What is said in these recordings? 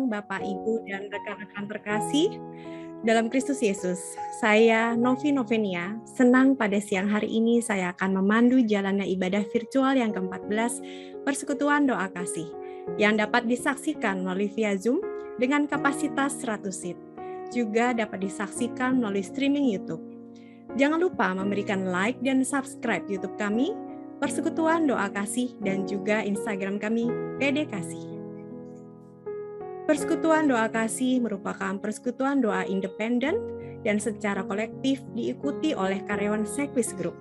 siang Bapak, Ibu, dan rekan-rekan terkasih dalam Kristus Yesus. Saya Novi Novenia, senang pada siang hari ini saya akan memandu jalannya ibadah virtual yang ke-14 Persekutuan Doa Kasih yang dapat disaksikan melalui via Zoom dengan kapasitas 100 seat. Juga dapat disaksikan melalui streaming YouTube. Jangan lupa memberikan like dan subscribe YouTube kami, Persekutuan Doa Kasih, dan juga Instagram kami, PD Kasih. Persekutuan Doa Kasih merupakan persekutuan doa independen dan secara kolektif diikuti oleh karyawan Sekwis Group,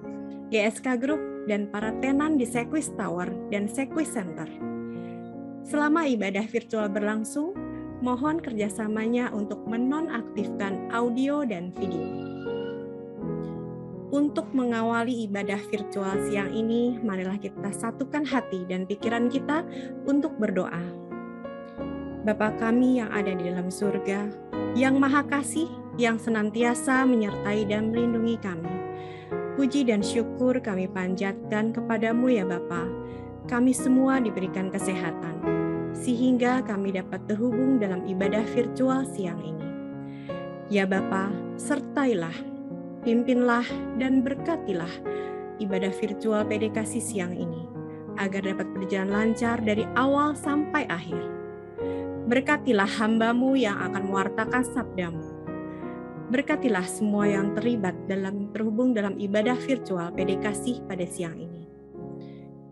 GSK Group, dan para tenan di Sekwis Tower dan Sekwis Center. Selama ibadah virtual berlangsung, mohon kerjasamanya untuk menonaktifkan audio dan video. Untuk mengawali ibadah virtual siang ini, marilah kita satukan hati dan pikiran kita untuk berdoa. Bapa kami yang ada di dalam surga, yang Maha Kasih, yang senantiasa menyertai dan melindungi kami. Puji dan syukur kami panjatkan kepadamu ya Bapa. Kami semua diberikan kesehatan, sehingga kami dapat terhubung dalam ibadah virtual siang ini. Ya Bapa, sertailah, pimpinlah, dan berkatilah ibadah virtual PD Kasih siang ini, agar dapat berjalan lancar dari awal sampai akhir. Berkatilah hamba-Mu yang akan mewartakan sabda-Mu. Berkatilah semua yang terhubung dalam ibadah virtual PD Kasih pada siang ini.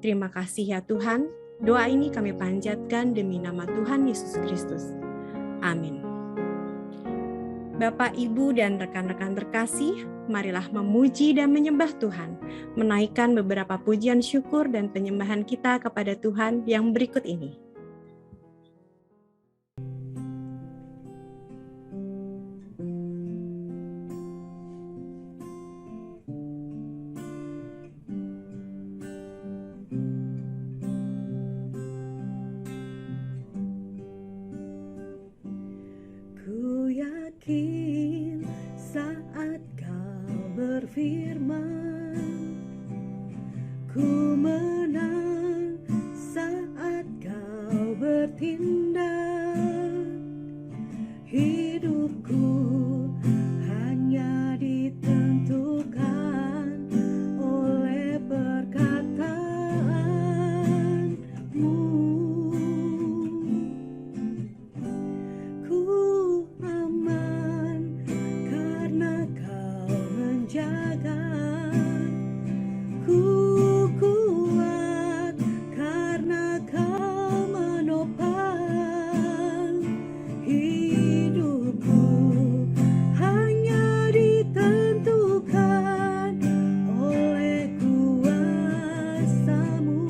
Terima kasih ya Tuhan, doa ini kami panjatkan demi nama Tuhan Yesus Kristus. Amin. Bapak, Ibu, dan rekan-rekan terkasih, marilah memuji dan menyembah Tuhan, menaikkan beberapa pujian syukur dan penyembahan kita kepada Tuhan yang berikut ini. Saat kau berfirman, ku menang. Saat kau bertindak, hidupku hanya ditentukan oleh perkataan-Mu. Ku jaga, ku kuat karena kau menopang hidupku, hanya ditentukan oleh kuasa-Mu.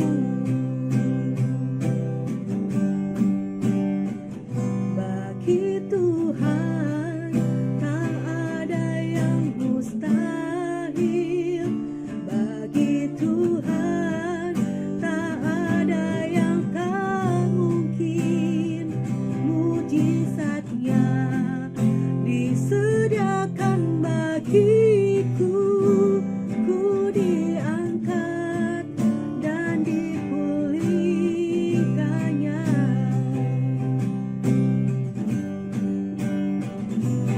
Bagi Tuhan tak ada yang mustahil. Bagi Tuhan tak ada yang tak mungkin. Mujizatnya disediakan bagiku. Ku diangkat dan dipulihkannya.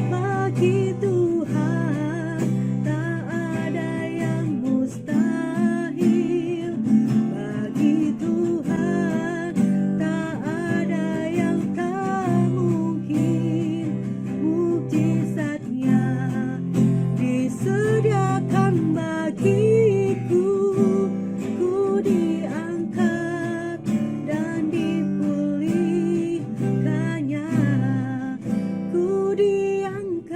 Bagi Tuhan tak ada yang mustahil. Bagi Tuhan tak ada yang tak mungkin. Mujizatnya disediakan bagiku. Ku diangkat dan dipulihkannya. Ku diangkat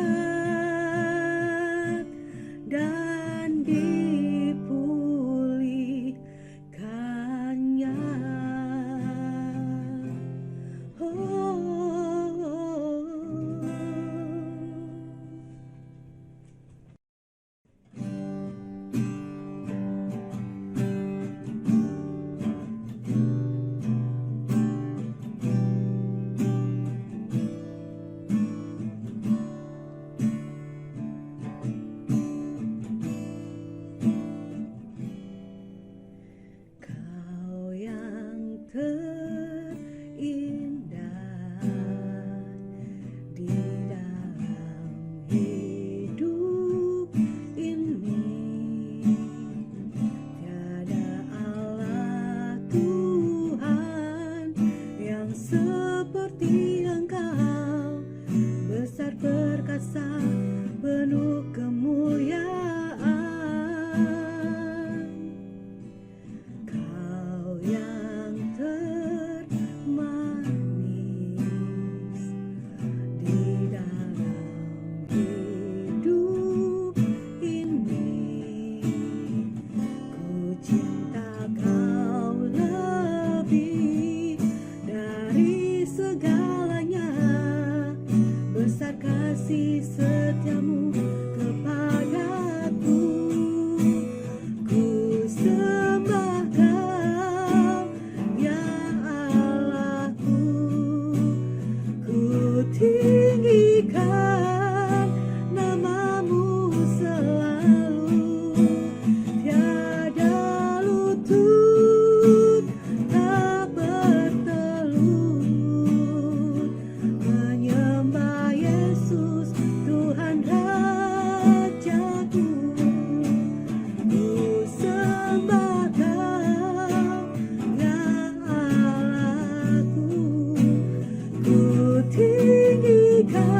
dan dipulihkannya. Kau yang terindah kasih setiamu kepadaku. Ku sembah Kau, ya Allahku. Ku tinggikan namamu selalu, tiada lutut tak bertelut, menyembah Yesus Tuhan Rajaku. Ku sembah Kau, ya Allahku. Ku tinggikan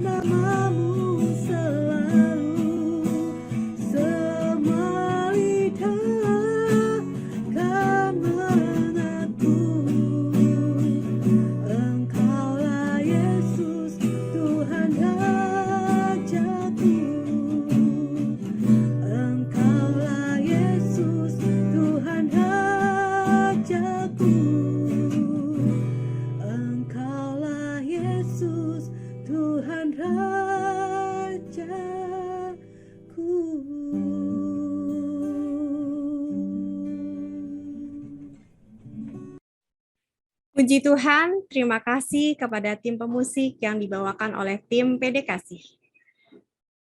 namamu selalu, semua lidah kan mengaku, Engkaulah Yesus Tuhan Rajaku. Engkaulah Yesus Tuhan Rajaku. Engkaulah Yesus Tuhan Rajaku. Puji Tuhan, terima kasih kepada tim pemusik yang dibawakan oleh tim PD Kasih.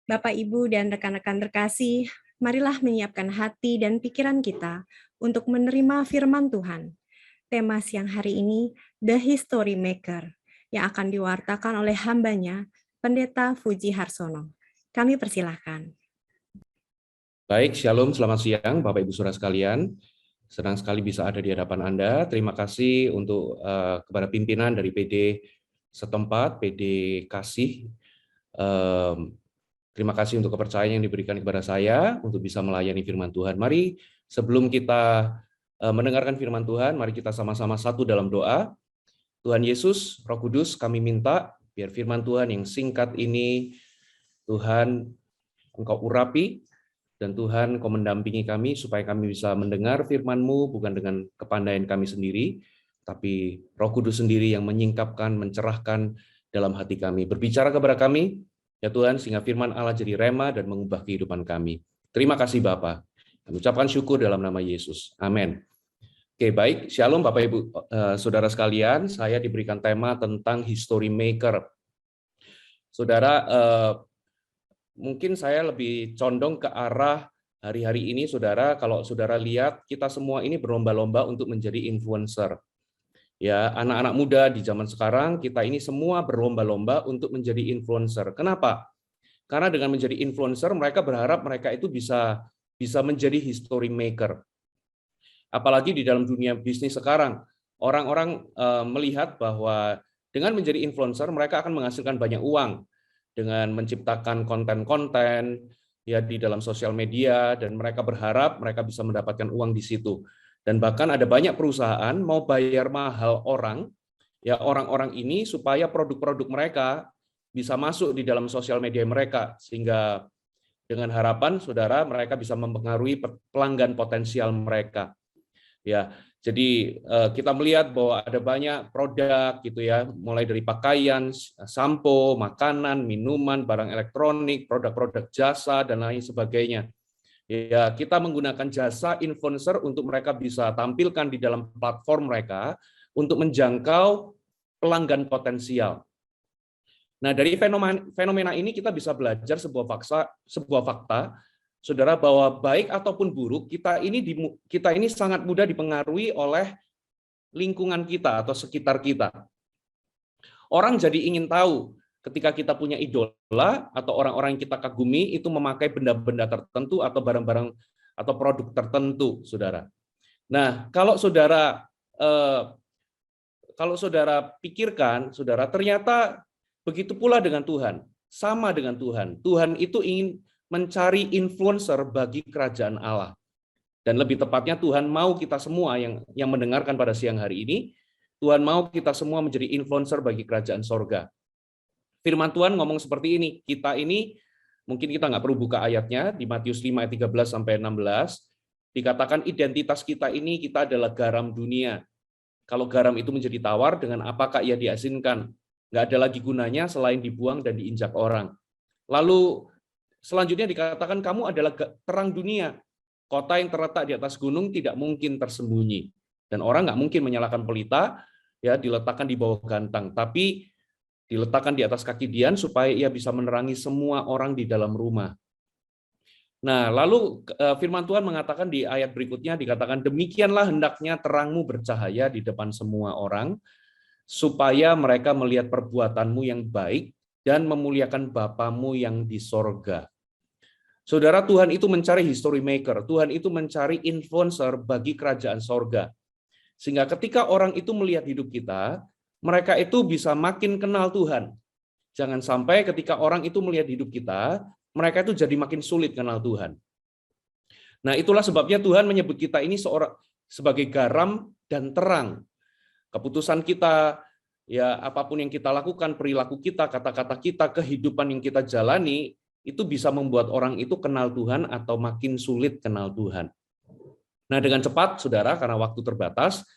Bapak, Ibu, dan rekan-rekan terkasih, marilah menyiapkan hati dan pikiran kita untuk menerima firman Tuhan. Tema siang hari ini, The History Maker, yang akan diwartakan oleh hambanya, Pendeta Fuji Harsono. Kami persilahkan. Baik, Shalom, selamat siang Bapak Ibu Saudara sekalian. Senang sekali bisa ada di hadapan Anda. Terima kasih untuk kepada pimpinan dari PD setempat, PD Kasih. Terima kasih untuk kepercayaan yang diberikan kepada saya untuk bisa melayani firman Tuhan. Mari sebelum kita mendengarkan firman Tuhan, mari kita sama-sama satu dalam doa. Tuhan Yesus, Roh Kudus, kami minta biar firman Tuhan yang singkat ini, Tuhan, Engkau urapi, dan Tuhan, Engkau mendampingi kami supaya kami bisa mendengar firman-Mu bukan dengan kepandaian kami sendiri, tapi Roh Kudus sendiri yang menyingkapkan, mencerahkan dalam hati kami. Berbicara kepada kami, ya Tuhan, sehingga firman Allah jadi rema dan mengubah kehidupan kami. Terima kasih Bapa. Kami ucapkan syukur dalam nama Yesus. Amin. Oke, baik. Shalom Bapak Ibu Saudara sekalian. Saya diberikan tema tentang History Maker. Saudara, mungkin saya lebih condong ke arah hari-hari ini, Saudara. Kalau Saudara lihat, kita semua ini berlomba-lomba untuk menjadi influencer. Ya, anak-anak muda di zaman sekarang, kita ini semua berlomba-lomba untuk menjadi influencer. Kenapa? Karena dengan menjadi influencer, mereka berharap mereka itu bisa menjadi history maker. Apalagi di dalam dunia bisnis sekarang, orang-orang melihat bahwa dengan menjadi influencer, mereka akan menghasilkan banyak uang dengan menciptakan konten-konten ya di dalam sosial media, dan mereka berharap mereka bisa mendapatkan uang di situ. Dan bahkan ada banyak perusahaan mau bayar mahal orang-orang ini supaya produk-produk mereka bisa masuk di dalam sosial media mereka, sehingga dengan harapan Saudara mereka bisa mempengaruhi pelanggan potensial mereka. Ya, jadi kita melihat bahwa ada banyak produk gitu ya, mulai dari pakaian, sampo, makanan, minuman, barang elektronik, produk-produk jasa dan lain sebagainya. Ya, kita menggunakan jasa influencer untuk mereka bisa tampilkan di dalam platform mereka untuk menjangkau pelanggan potensial. Nah, dari fenomena ini kita bisa belajar sebuah fakta, Saudara, bahwa baik ataupun buruk, kita ini sangat mudah dipengaruhi oleh lingkungan kita atau sekitar kita. Orang jadi ingin tahu ketika kita punya idola atau orang-orang yang kita kagumi itu memakai benda-benda tertentu atau barang-barang atau produk tertentu, Saudara. Nah, kalau Saudara pikirkan, Saudara, ternyata begitu pula dengan Tuhan, sama dengan Tuhan. Tuhan itu ingin mencari influencer bagi kerajaan Allah. Dan lebih tepatnya Tuhan mau kita semua yang mendengarkan pada siang hari ini, Tuhan mau kita semua menjadi influencer bagi kerajaan sorga. Firman Tuhan ngomong seperti ini, kita ini, mungkin kita nggak perlu buka ayatnya, di Matius 5 ayat 13-16, dikatakan identitas kita ini, kita adalah garam dunia. Kalau garam itu menjadi tawar, dengan apakah ia diasinkan? nggak ada lagi gunanya selain dibuang dan diinjak orang. Lalu selanjutnya dikatakan kamu adalah terang dunia. Kota yang terletak di atas gunung tidak mungkin tersembunyi. Dan orang nggak mungkin menyalakan pelita, ya diletakkan di bawah gantang, tapi diletakkan di atas kaki Dian supaya ia bisa menerangi semua orang di dalam rumah. Nah, lalu firman Tuhan mengatakan di ayat berikutnya, dikatakan, demikianlah hendaknya terangmu bercahaya di depan semua orang, supaya mereka melihat perbuatanmu yang baik dan memuliakan Bapamu yang di sorga. Saudara, Tuhan itu mencari history maker, Tuhan itu mencari influencer bagi kerajaan sorga. Sehingga ketika orang itu melihat hidup kita, mereka itu bisa makin kenal Tuhan. Jangan sampai ketika orang itu melihat hidup kita, mereka itu jadi makin sulit kenal Tuhan. Nah, itulah sebabnya Tuhan menyebut kita ini sebagai garam dan terang. Keputusan kita, ya apapun yang kita lakukan, perilaku kita, kata-kata kita, kehidupan yang kita jalani, itu bisa membuat orang itu kenal Tuhan atau makin sulit kenal Tuhan. Nah, dengan cepat, saudara, karena waktu terbatas,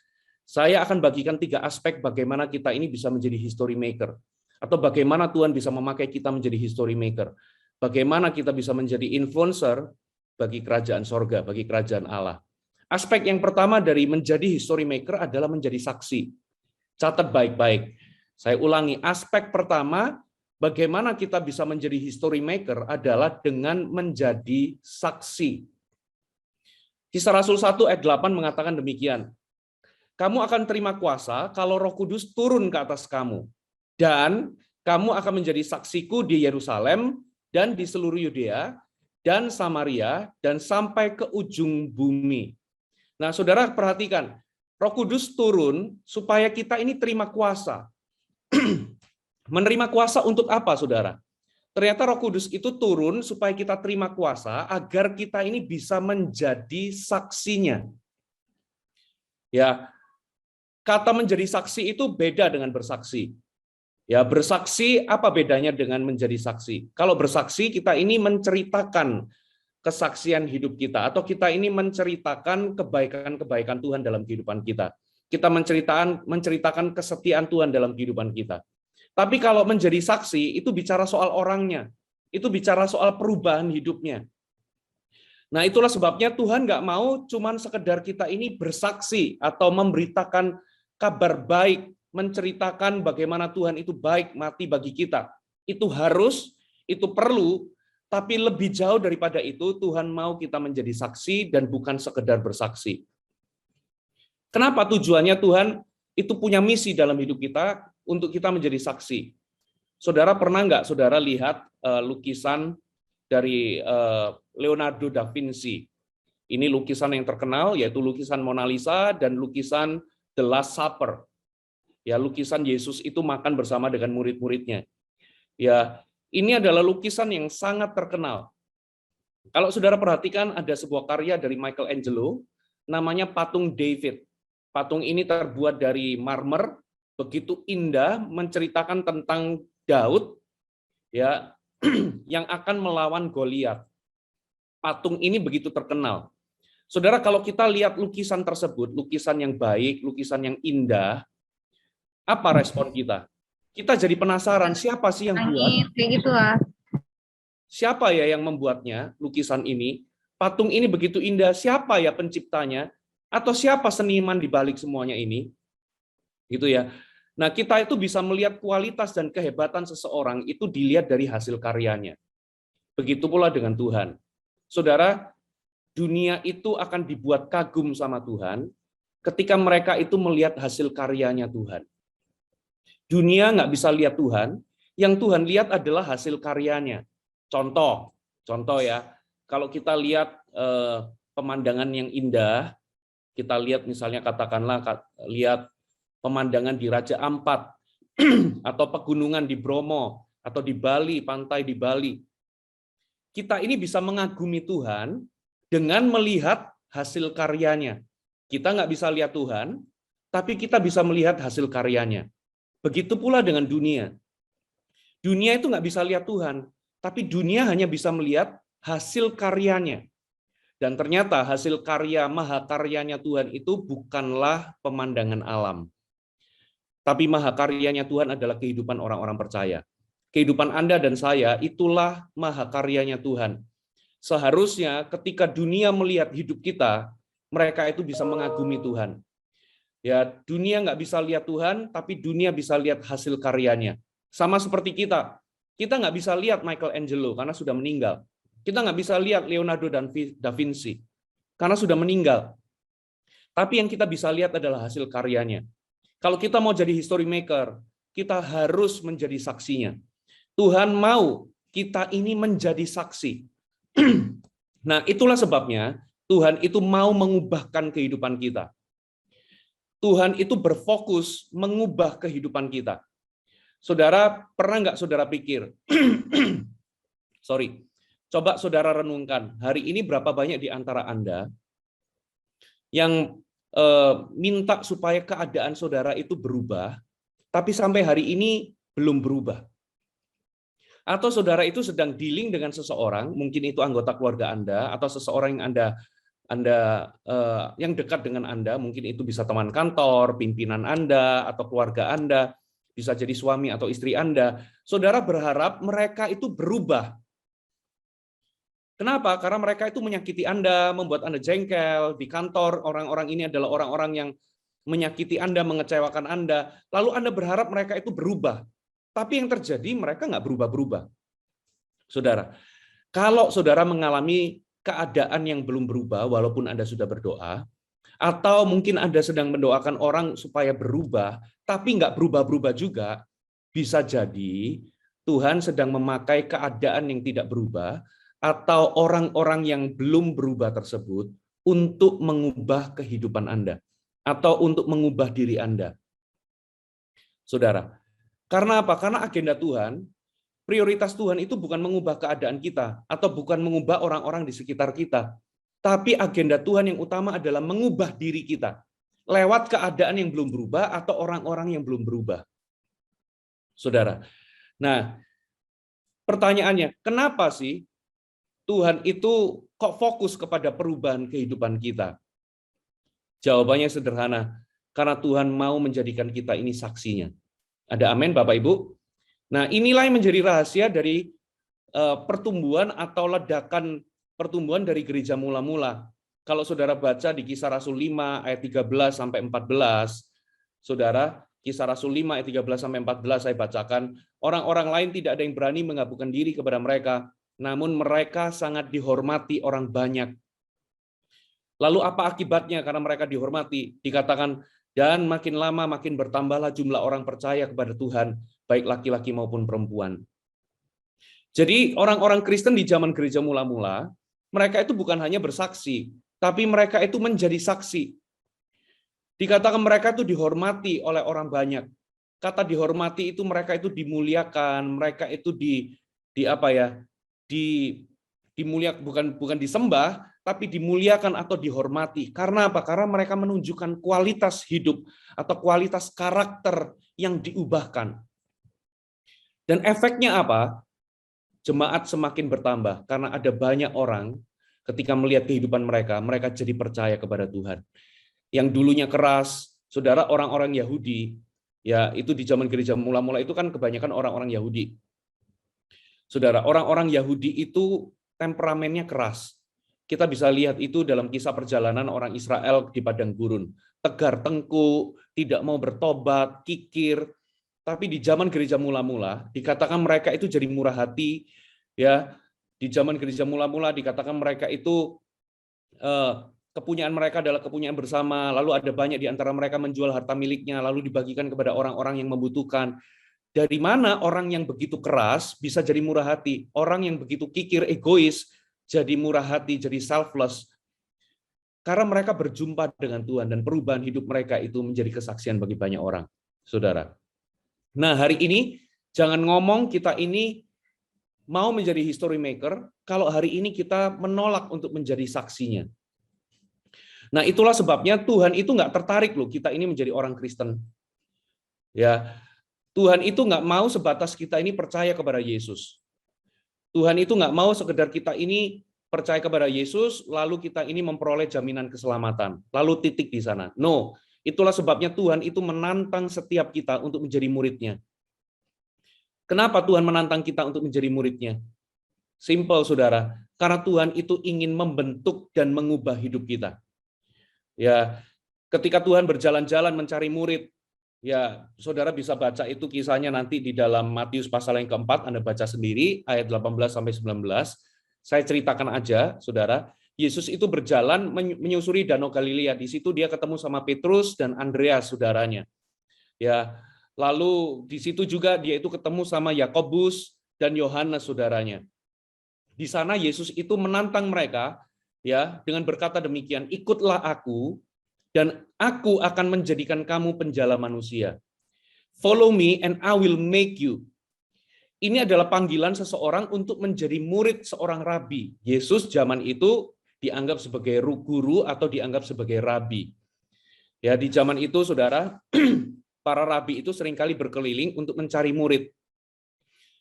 saya akan bagikan 3 aspek bagaimana kita ini bisa menjadi history maker. Atau bagaimana Tuhan bisa memakai kita menjadi history maker. Bagaimana kita bisa menjadi influencer bagi kerajaan sorga, bagi kerajaan Allah. Aspek yang pertama dari menjadi history maker adalah menjadi saksi. Catat baik-baik. Saya ulangi, aspek pertama, bagaimana kita bisa menjadi history maker adalah dengan menjadi saksi. Kisah Rasul 1 ayat 8 mengatakan demikian. Kamu akan terima kuasa kalau Roh Kudus turun ke atas kamu. Dan kamu akan menjadi saksiku di Yerusalem dan di seluruh Yudea dan Samaria dan sampai ke ujung bumi. Nah, saudara perhatikan, Roh Kudus turun supaya kita ini terima kuasa. Menerima kuasa untuk apa, saudara? Ternyata Roh Kudus itu turun supaya kita terima kuasa agar kita ini bisa menjadi saksinya. Ya, kata menjadi saksi itu beda dengan bersaksi. Ya, bersaksi apa bedanya dengan menjadi saksi? Kalau bersaksi kita ini menceritakan kesaksian hidup kita, atau kita ini menceritakan kebaikan-kebaikan Tuhan dalam kehidupan kita. Kita menceritakan kesetiaan Tuhan dalam kehidupan kita. Tapi kalau menjadi saksi itu bicara soal orangnya, itu bicara soal perubahan hidupnya. Nah, itulah sebabnya Tuhan nggak mau cuman sekedar kita ini bersaksi atau memberitakan kabar baik, menceritakan bagaimana Tuhan itu baik mati bagi kita. Itu harus, itu perlu, tapi lebih jauh daripada itu Tuhan mau kita menjadi saksi dan bukan sekedar bersaksi. Kenapa tujuannya Tuhan itu punya misi dalam hidup kita untuk kita menjadi saksi? Saudara pernah nggak saudara lihat lukisan dari Leonardo da Vinci? Ini lukisan yang terkenal, yaitu lukisan Mona Lisa dan lukisan The Last Supper. Ya, lukisan Yesus itu makan bersama dengan murid-muridnya. Ya, ini adalah lukisan yang sangat terkenal. Kalau saudara perhatikan, ada sebuah karya dari Michelangelo, namanya Patung David. Patung ini terbuat dari marmer, begitu indah, menceritakan tentang Daud, ya, yang akan melawan Goliat. Patung ini begitu terkenal. Saudara, kalau kita lihat lukisan tersebut, lukisan yang baik, lukisan yang indah, apa respon kita? Kita jadi penasaran, siapa sih yang buat? Kayak gitu lah. Siapa ya yang membuatnya, lukisan ini? Patung ini begitu indah, siapa ya penciptanya? Atau siapa seniman di balik semuanya ini? Gitu ya. Nah, kita itu bisa melihat kualitas dan kehebatan seseorang itu dilihat dari hasil karyanya. Begitu pula dengan Tuhan. Saudara, dunia itu akan dibuat kagum sama Tuhan ketika mereka itu melihat hasil karyanya Tuhan. Dunia nggak bisa lihat Tuhan, yang Tuhan lihat adalah hasil karyanya. Contoh ya, kalau kita lihat pemandangan yang indah, kita lihat misalnya katakanlah lihat pemandangan di Raja Ampat atau pegunungan di Bromo atau di Bali, pantai di Bali. Kita ini bisa mengagumi Tuhan dengan melihat hasil karyanya. Kita nggak bisa lihat Tuhan, tapi kita bisa melihat hasil karyanya. Begitu pula dengan dunia. Dunia itu nggak bisa lihat Tuhan, tapi dunia hanya bisa melihat hasil karyanya. Dan ternyata hasil karya, mahakaryanya Tuhan itu bukanlah pemandangan alam. tapi mahakaryanya Tuhan adalah kehidupan orang-orang percaya. Kehidupan Anda dan saya itulah mahakaryanya Tuhan. Seharusnya ketika dunia melihat hidup kita, mereka itu bisa mengagumi Tuhan. Ya, dunia nggak bisa lihat Tuhan, tapi dunia bisa lihat hasil karyanya. Sama seperti kita. Kita nggak bisa lihat Michelangelo karena sudah meninggal. Kita nggak bisa lihat Leonardo da Vinci karena sudah meninggal. Tapi yang kita bisa lihat adalah hasil karyanya. Kalau kita mau jadi history maker, kita harus menjadi saksinya. Tuhan mau kita ini menjadi saksi. Nah, itulah sebabnya Tuhan itu mau mengubahkan kehidupan kita. Tuhan itu berfokus mengubah kehidupan kita. Saudara, pernah nggak saudara pikir? Coba saudara renungkan, hari ini berapa banyak di antara Anda yang minta supaya keadaan saudara itu berubah, tapi sampai hari ini belum berubah. Atau saudara itu sedang dealing dengan seseorang, mungkin itu anggota keluarga Anda, atau seseorang yang Anda yang dekat dengan Anda, mungkin itu bisa teman kantor, pimpinan Anda, atau keluarga Anda, bisa jadi suami atau istri Anda. Saudara berharap mereka itu berubah. Kenapa? Karena mereka itu menyakiti Anda, membuat Anda jengkel di kantor. Orang-orang ini adalah orang-orang yang menyakiti Anda, mengecewakan Anda. Lalu Anda berharap mereka itu berubah. Tapi yang terjadi mereka nggak berubah-berubah. Saudara, kalau saudara mengalami keadaan yang belum berubah, walaupun Anda sudah berdoa, atau mungkin Anda sedang mendoakan orang supaya berubah, tapi nggak berubah-berubah juga, bisa jadi Tuhan sedang memakai keadaan yang tidak berubah, atau orang-orang yang belum berubah tersebut untuk mengubah kehidupan Anda atau untuk mengubah diri Anda. Saudara, karena apa? Karena agenda Tuhan, prioritas Tuhan itu bukan mengubah keadaan kita atau bukan mengubah orang-orang di sekitar kita, tapi agenda Tuhan yang utama adalah mengubah diri kita lewat keadaan yang belum berubah atau orang-orang yang belum berubah. Saudara. Nah, pertanyaannya, kenapa sih Tuhan itu kok fokus kepada perubahan kehidupan kita? Jawabannya sederhana, karena Tuhan mau menjadikan kita ini saksinya. Ada amin, Bapak Ibu? Nah, inilah yang menjadi rahasia dari pertumbuhan atau ledakan pertumbuhan dari gereja mula-mula. Kalau saudara baca di Kisah Rasul 5 ayat 13 sampai 14, saudara, Kisah Rasul 5 ayat 13 sampai 14 saya bacakan, orang-orang lain tidak ada yang berani menggabungkan diri kepada mereka, namun mereka sangat dihormati orang banyak. Lalu apa akibatnya karena mereka dihormati? Dikatakan, dan makin lama makin bertambahlah jumlah orang percaya kepada Tuhan, baik laki-laki maupun perempuan. Jadi orang-orang Kristen di zaman gereja mula-mula, mereka itu bukan hanya bersaksi, tapi mereka itu menjadi saksi. Dikatakan mereka itu dihormati oleh orang banyak. Kata dihormati itu mereka itu dimuliakan, mereka itu dimuliakan, bukan disembah, tapi dimuliakan atau dihormati. Karena apa? Karena mereka menunjukkan kualitas hidup atau kualitas karakter yang diubahkan. Dan efeknya apa? Jemaat semakin bertambah karena ada banyak orang ketika melihat kehidupan mereka, mereka jadi percaya kepada Tuhan. Yang dulunya keras, saudara, orang-orang Yahudi, ya itu di zaman gereja mula-mula itu kan kebanyakan orang-orang Yahudi. Saudara, orang-orang Yahudi itu temperamennya keras. Kita bisa lihat itu dalam kisah perjalanan orang Israel di padang gurun. Tegar tengkuk, tidak mau bertobat, kikir. Tapi di zaman gereja mula-mula, dikatakan mereka itu jadi murah hati. Ya, di zaman gereja mula-mula dikatakan mereka itu kepunyaan mereka adalah kepunyaan bersama. Lalu ada banyak di antara mereka menjual harta miliknya, lalu dibagikan kepada orang-orang yang membutuhkan. Dari mana orang yang begitu keras bisa jadi murah hati? Orang yang begitu kikir, egois, jadi murah hati, jadi selfless. Karena mereka berjumpa dengan Tuhan dan perubahan hidup mereka itu menjadi kesaksian bagi banyak orang. Saudara. Nah, hari ini jangan ngomong kita ini mau menjadi history maker kalau hari ini kita menolak untuk menjadi saksinya. Nah, itulah sebabnya Tuhan itu nggak tertarik loh kita ini menjadi orang Kristen. Ya, Tuhan itu nggak mau sebatas kita ini percaya kepada Yesus. Tuhan itu nggak mau sekedar kita ini percaya kepada Yesus, lalu kita ini memperoleh jaminan keselamatan, lalu titik di sana. No, Itulah sebabnya Tuhan itu menantang setiap kita untuk menjadi murid-Nya. Kenapa Tuhan menantang kita untuk menjadi murid-Nya? Simple, saudara. Karena Tuhan itu ingin membentuk dan mengubah hidup kita. Ya, ketika Tuhan berjalan-jalan mencari murid, ya, saudara bisa baca itu kisahnya nanti di dalam Matius pasal yang keempat, Anda baca sendiri, ayat 18-19. Saya ceritakan aja, saudara. Yesus itu berjalan menyusuri Danau Galilea. Di situ dia ketemu sama Petrus dan Andreas, saudaranya. Ya, lalu di situ juga dia itu ketemu sama Yakobus dan Yohanes, saudaranya. Di sana Yesus itu menantang mereka, ya, dengan berkata demikian, ikutlah aku, dan aku akan menjadikan kamu penjala manusia. Follow me and I will make you. Ini adalah panggilan seseorang untuk menjadi murid seorang rabi. Yesus zaman itu dianggap sebagai guru atau dianggap sebagai rabi. Ya, di zaman itu, saudara, para rabi itu seringkali berkeliling untuk mencari murid.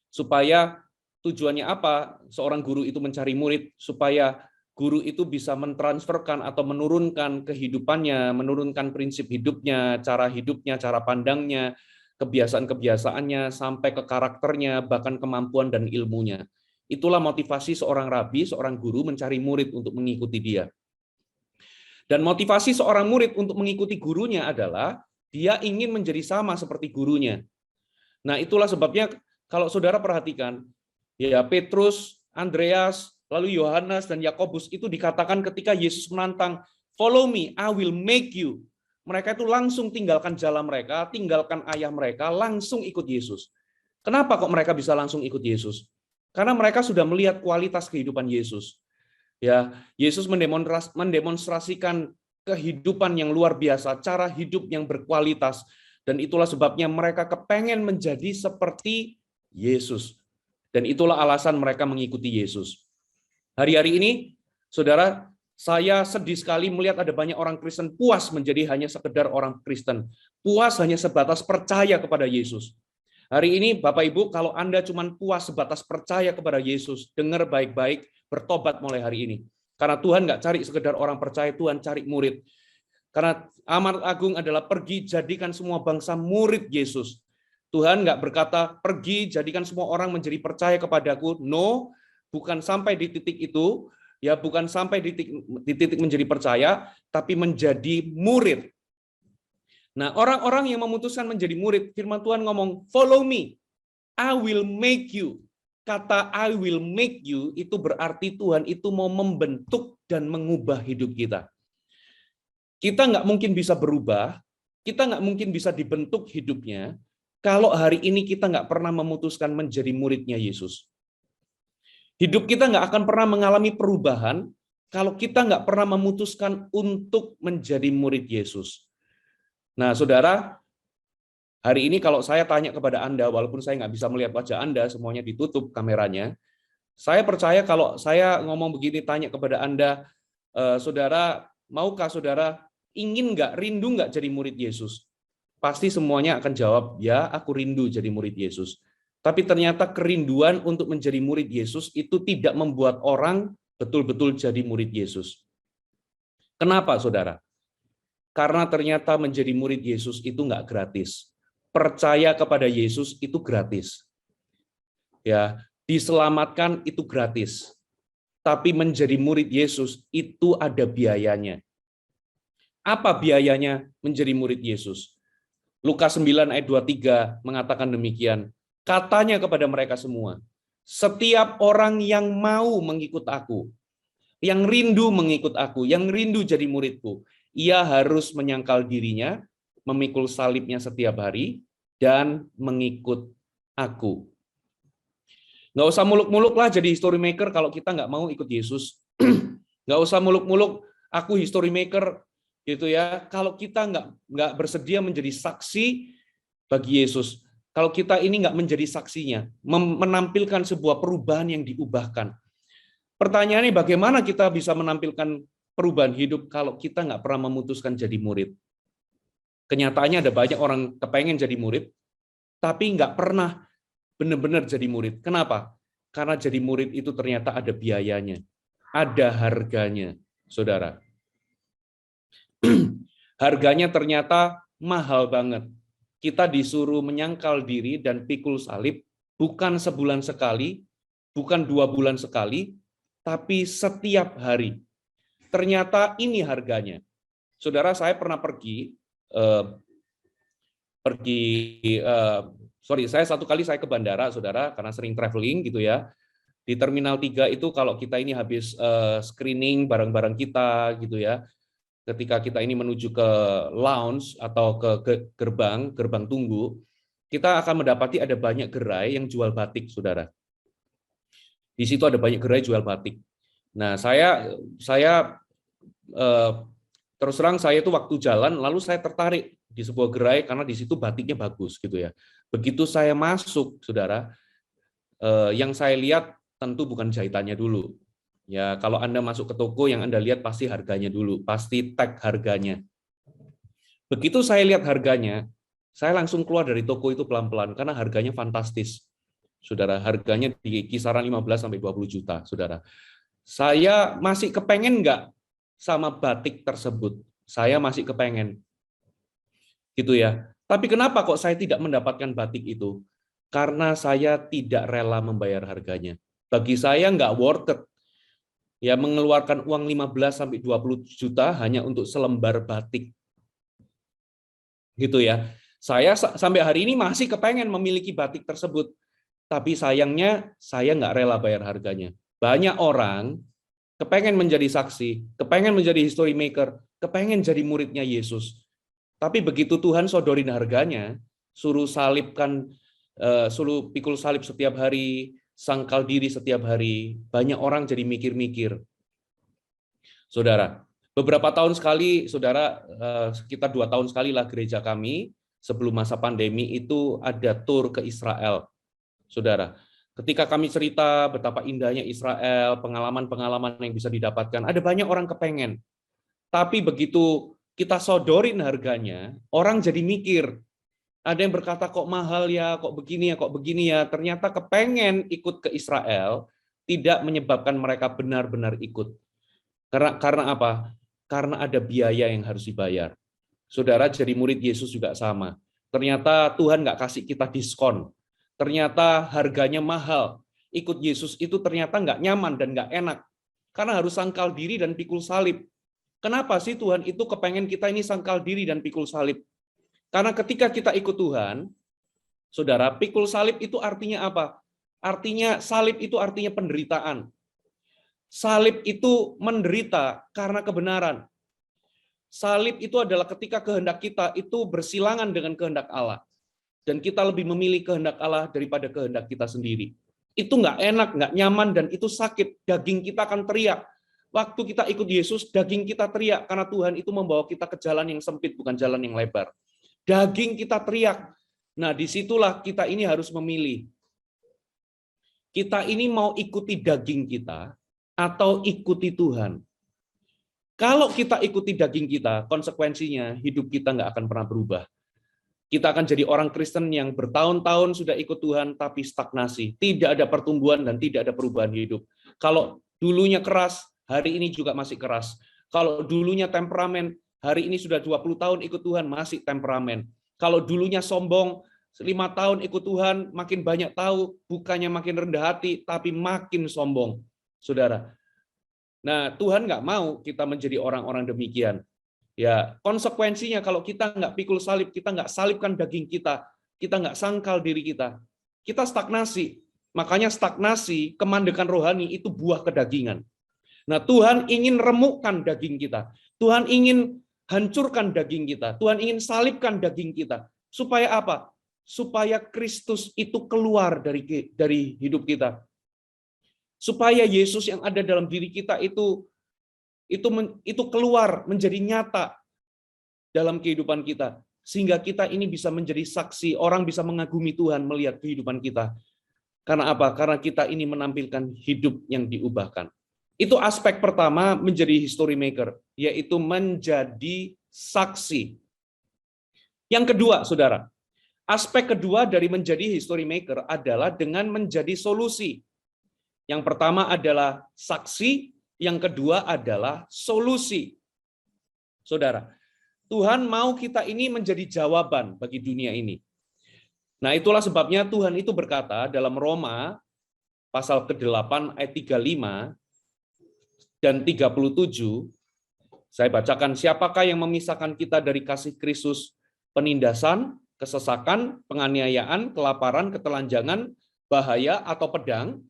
Supaya tujuannya apa? Seorang guru itu mencari murid supaya guru itu bisa mentransferkan atau menurunkan kehidupannya, menurunkan prinsip hidupnya, cara pandangnya, kebiasaan-kebiasaannya, sampai ke karakternya, bahkan kemampuan dan ilmunya. Itulah motivasi seorang rabi, seorang guru mencari murid untuk mengikuti dia. Dan motivasi seorang murid untuk mengikuti gurunya adalah dia ingin menjadi sama seperti gurunya. Nah, itulah sebabnya kalau saudara perhatikan, ya, Petrus, Andreas, lalu Yohanes dan Yakobus itu dikatakan ketika Yesus menantang, follow me, I will make you. Mereka itu langsung tinggalkan jalan mereka, tinggalkan ayah mereka, langsung ikut Yesus. Kenapa kok mereka bisa langsung ikut Yesus? Karena mereka sudah melihat kualitas kehidupan Yesus. Ya, Yesus mendemonstrasikan kehidupan yang luar biasa, cara hidup yang berkualitas, dan itulah sebabnya mereka kepengen menjadi seperti Yesus. Dan itulah alasan mereka mengikuti Yesus. Hari-hari ini, saudara, saya sedih sekali melihat ada banyak orang Kristen puas menjadi hanya sekedar orang Kristen. Puas hanya sebatas percaya kepada Yesus. Hari ini, Bapak Ibu, kalau Anda cuma puas sebatas percaya kepada Yesus, dengar baik-baik, bertobat mulai hari ini. Karena Tuhan nggak cari sekedar orang percaya, Tuhan cari murid. Karena amanat agung adalah pergi jadikan semua bangsa murid Yesus. Tuhan nggak berkata, pergi jadikan semua orang menjadi percaya kepadaku. No, bukan sampai di titik itu, ya, bukan sampai di titik menjadi percaya, tapi menjadi murid. Nah, orang-orang yang memutuskan menjadi murid, firman Tuhan ngomong, follow me, I will make you. Kata I will make you itu berarti Tuhan itu mau membentuk dan mengubah hidup kita. Kita nggak mungkin bisa berubah, kita nggak mungkin bisa dibentuk hidupnya, kalau hari ini kita nggak pernah memutuskan menjadi muridnya Yesus. Hidup kita nggak akan pernah mengalami perubahan kalau kita nggak pernah memutuskan untuk menjadi murid Yesus. Nah, saudara, hari ini kalau saya tanya kepada Anda, walaupun saya nggak bisa melihat wajah Anda, semuanya ditutup kameranya, saya percaya kalau saya ngomong begini, tanya kepada Anda, saudara, maukah saudara, ingin nggak, rindu nggak jadi murid Yesus? Pasti semuanya akan jawab, ya, aku rindu jadi murid Yesus. Tapi ternyata kerinduan untuk menjadi murid Yesus itu tidak membuat orang betul-betul jadi murid Yesus. Kenapa, saudara? Karena ternyata menjadi murid Yesus itu nggak gratis. Percaya kepada Yesus itu gratis. Ya, diselamatkan itu gratis. Tapi menjadi murid Yesus itu ada biayanya. Apa biayanya menjadi murid Yesus? Lukas 9 ayat 23 mengatakan demikian. Katanya kepada mereka semua, setiap orang yang mau mengikut aku, yang rindu mengikut aku, yang rindu jadi muridku, ia harus menyangkal dirinya, memikul salibnya setiap hari, dan mengikut aku. Nggak usah muluk-muluk lah jadi history maker kalau kita nggak mau ikut Yesus. Nggak usah muluk-muluk, aku history maker, gitu ya. Kalau kita nggak bersedia menjadi saksi bagi Yesus, kalau kita ini nggak menjadi saksinya, menampilkan sebuah perubahan yang diubahkan. Pertanyaannya bagaimana kita bisa menampilkan perubahan hidup kalau kita nggak pernah memutuskan jadi murid? Kenyataannya ada banyak orang kepengen jadi murid, tapi nggak pernah benar-benar jadi murid. Kenapa? Karena jadi murid itu ternyata ada biayanya, ada harganya, saudara. Harganya ternyata mahal banget. Kita disuruh menyangkal diri dan pikul salib bukan sebulan sekali, bukan 2 bulan sekali, tapi setiap hari. Ternyata ini harganya. Saudara, saya pernah saya satu kali saya ke bandara, saudara, karena sering traveling gitu ya. Di Terminal 3 itu kalau kita ini habis screening barang-barang kita gitu ya, ketika kita ini menuju ke lounge atau ke gerbang tunggu, kita akan mendapati ada banyak gerai yang jual batik, saudara. Di situ ada banyak gerai jual batik. Nah, saya terus terang saya itu waktu jalan, lalu saya tertarik di sebuah gerai karena di situ batiknya bagus gitu ya. Begitu saya masuk, saudara, yang saya lihat tentu bukan jahitannya dulu. Ya, kalau Anda masuk ke toko, yang Anda lihat pasti harganya dulu, pasti tag harganya. Begitu saya lihat harganya, saya langsung keluar dari toko itu pelan-pelan karena harganya fantastis. Saudara, harganya di kisaran 15 sampai 20 juta, saudara. Saya masih kepengen nggak sama batik tersebut? Saya masih kepengen. Gitu ya. Tapi kenapa kok saya tidak mendapatkan batik itu? Karena saya tidak rela membayar harganya. Bagi saya nggak worth it. Ya, mengeluarkan uang 15 sampai 20 juta hanya untuk selembar batik. Gitu ya. Saya sampai hari ini masih kepengen memiliki batik tersebut. Tapi sayangnya saya nggak rela bayar harganya. Banyak orang kepengen menjadi saksi, kepengen menjadi history maker, kepengen jadi muridnya Yesus. Tapi begitu Tuhan sodorin harganya, suruh pikul salib setiap hari, sangkal diri setiap hari, banyak orang jadi mikir-mikir. Saudara, beberapa tahun sekali, saudara, sekitar 2 tahun sekali lah gereja kami, sebelum masa pandemi itu ada tur ke Israel. Saudara, ketika kami cerita betapa indahnya Israel, pengalaman-pengalaman yang bisa didapatkan, ada banyak orang kepengen. Tapi begitu kita sodorin harganya, orang jadi mikir. Ada yang berkata, kok mahal ya, kok begini ya, kok begini ya. Ternyata kepengen ikut ke Israel, tidak menyebabkan mereka benar-benar ikut. Karena apa? Karena ada biaya yang harus dibayar. Saudara, jadi murid Yesus juga sama. Ternyata Tuhan nggak kasih kita diskon. Ternyata harganya mahal. Ikut Yesus itu ternyata nggak nyaman dan nggak enak. Karena harus sangkal diri dan pikul salib. Kenapa sih Tuhan itu kepengen kita ini sangkal diri dan pikul salib? Karena ketika kita ikut Tuhan, saudara, pikul salib itu artinya apa? Artinya salib itu artinya penderitaan. Salib itu menderita karena kebenaran. Salib itu adalah ketika kehendak kita itu bersilangan dengan kehendak Allah. Dan kita lebih memilih kehendak Allah daripada kehendak kita sendiri. Itu nggak enak, nggak nyaman, dan itu sakit. Daging kita akan teriak. Waktu kita ikut Yesus, daging kita teriak karena Tuhan itu membawa kita ke jalan yang sempit, bukan jalan yang lebar. Daging kita teriak. Nah, disitulah kita ini harus memilih. Kita ini mau ikuti daging kita atau ikuti Tuhan. Kalau kita ikuti daging kita, konsekuensinya hidup kita nggak akan pernah berubah. Kita akan jadi orang Kristen yang bertahun-tahun sudah ikut Tuhan, tapi stagnasi. Tidak ada pertumbuhan dan tidak ada perubahan hidup. Kalau dulunya keras, hari ini juga masih keras. Kalau dulunya temperamen, hari ini sudah 20 tahun ikut Tuhan, masih temperamen. Kalau dulunya sombong, 5 tahun ikut Tuhan, makin banyak tahu, bukannya makin rendah hati, tapi makin sombong. Saudara. Nah, Tuhan nggak mau kita menjadi orang-orang demikian. Ya, konsekuensinya kalau kita nggak pikul salib, kita nggak salibkan daging kita nggak sangkal diri kita stagnasi. Makanya stagnasi, kemandekan rohani itu buah kedagingan. Nah, Tuhan ingin remukkan daging kita. Tuhan ingin hancurkan daging kita. Tuhan ingin salibkan daging kita. Supaya apa? Supaya Kristus itu keluar dari hidup kita. Supaya Yesus yang ada dalam diri kita itu keluar menjadi nyata dalam kehidupan kita, sehingga kita ini bisa menjadi saksi, orang bisa mengagumi Tuhan melihat kehidupan kita. Karena apa? Karena kita ini menampilkan hidup yang diubahkan. Itu aspek pertama menjadi history maker, yaitu menjadi saksi. Yang kedua, saudara, aspek kedua dari menjadi history maker adalah dengan menjadi solusi. Yang pertama adalah saksi, yang kedua adalah solusi. Saudara, Tuhan mau kita ini menjadi jawaban bagi dunia ini. Nah, itulah sebabnya Tuhan itu berkata dalam Roma pasal ke-8 ayat 35 dan 37, saya bacakan, siapakah yang memisahkan kita dari kasih Kristus? Penindasan, kesesakan, penganiayaan, kelaparan, ketelanjangan, bahaya, atau pedang?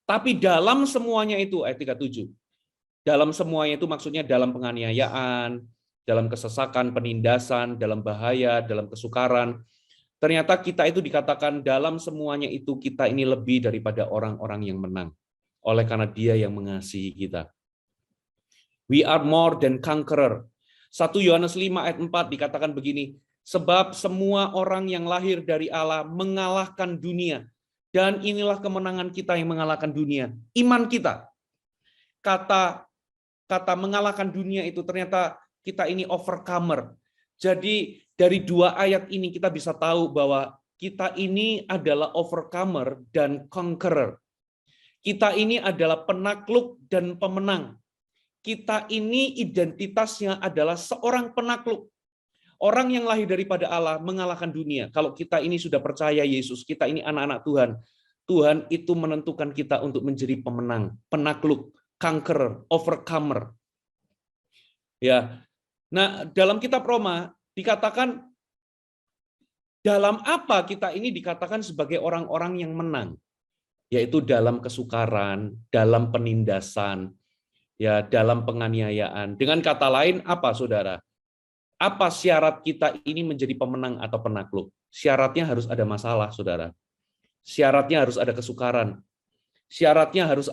Tapi dalam semuanya itu, ayat 37, dalam semuanya itu maksudnya dalam penganiayaan, dalam kesesakan, penindasan, dalam bahaya, dalam kesukaran. Ternyata kita itu dikatakan dalam semuanya itu kita ini lebih daripada orang-orang yang menang. Oleh karena Dia yang mengasihi kita. We are more than conqueror. 1 Yohanes 5 ayat 4 dikatakan begini, sebab semua orang yang lahir dari Allah mengalahkan dunia. Dan inilah kemenangan kita yang mengalahkan dunia. Iman kita. Kata mengalahkan dunia itu ternyata kita ini overcomer. Jadi dari 2 ayat ini kita bisa tahu bahwa kita ini adalah overcomer dan conqueror. Kita ini adalah penakluk dan pemenang. Kita ini identitasnya adalah seorang penakluk. Orang yang lahir daripada Allah mengalahkan dunia. Kalau kita ini sudah percaya Yesus, kita ini anak-anak Tuhan. Tuhan itu menentukan kita untuk menjadi pemenang, penakluk, conqueror, overcomer. Ya. Nah, dalam kitab Roma dikatakan dalam apa kita ini dikatakan sebagai orang-orang yang menang? Yaitu dalam kesukaran, dalam penindasan, ya, dalam penganiayaan. Dengan kata lain, apa saudara? Apa syarat kita ini menjadi pemenang atau penakluk? Syaratnya harus ada masalah, saudara. Syaratnya harus ada kesukaran. Syaratnya harus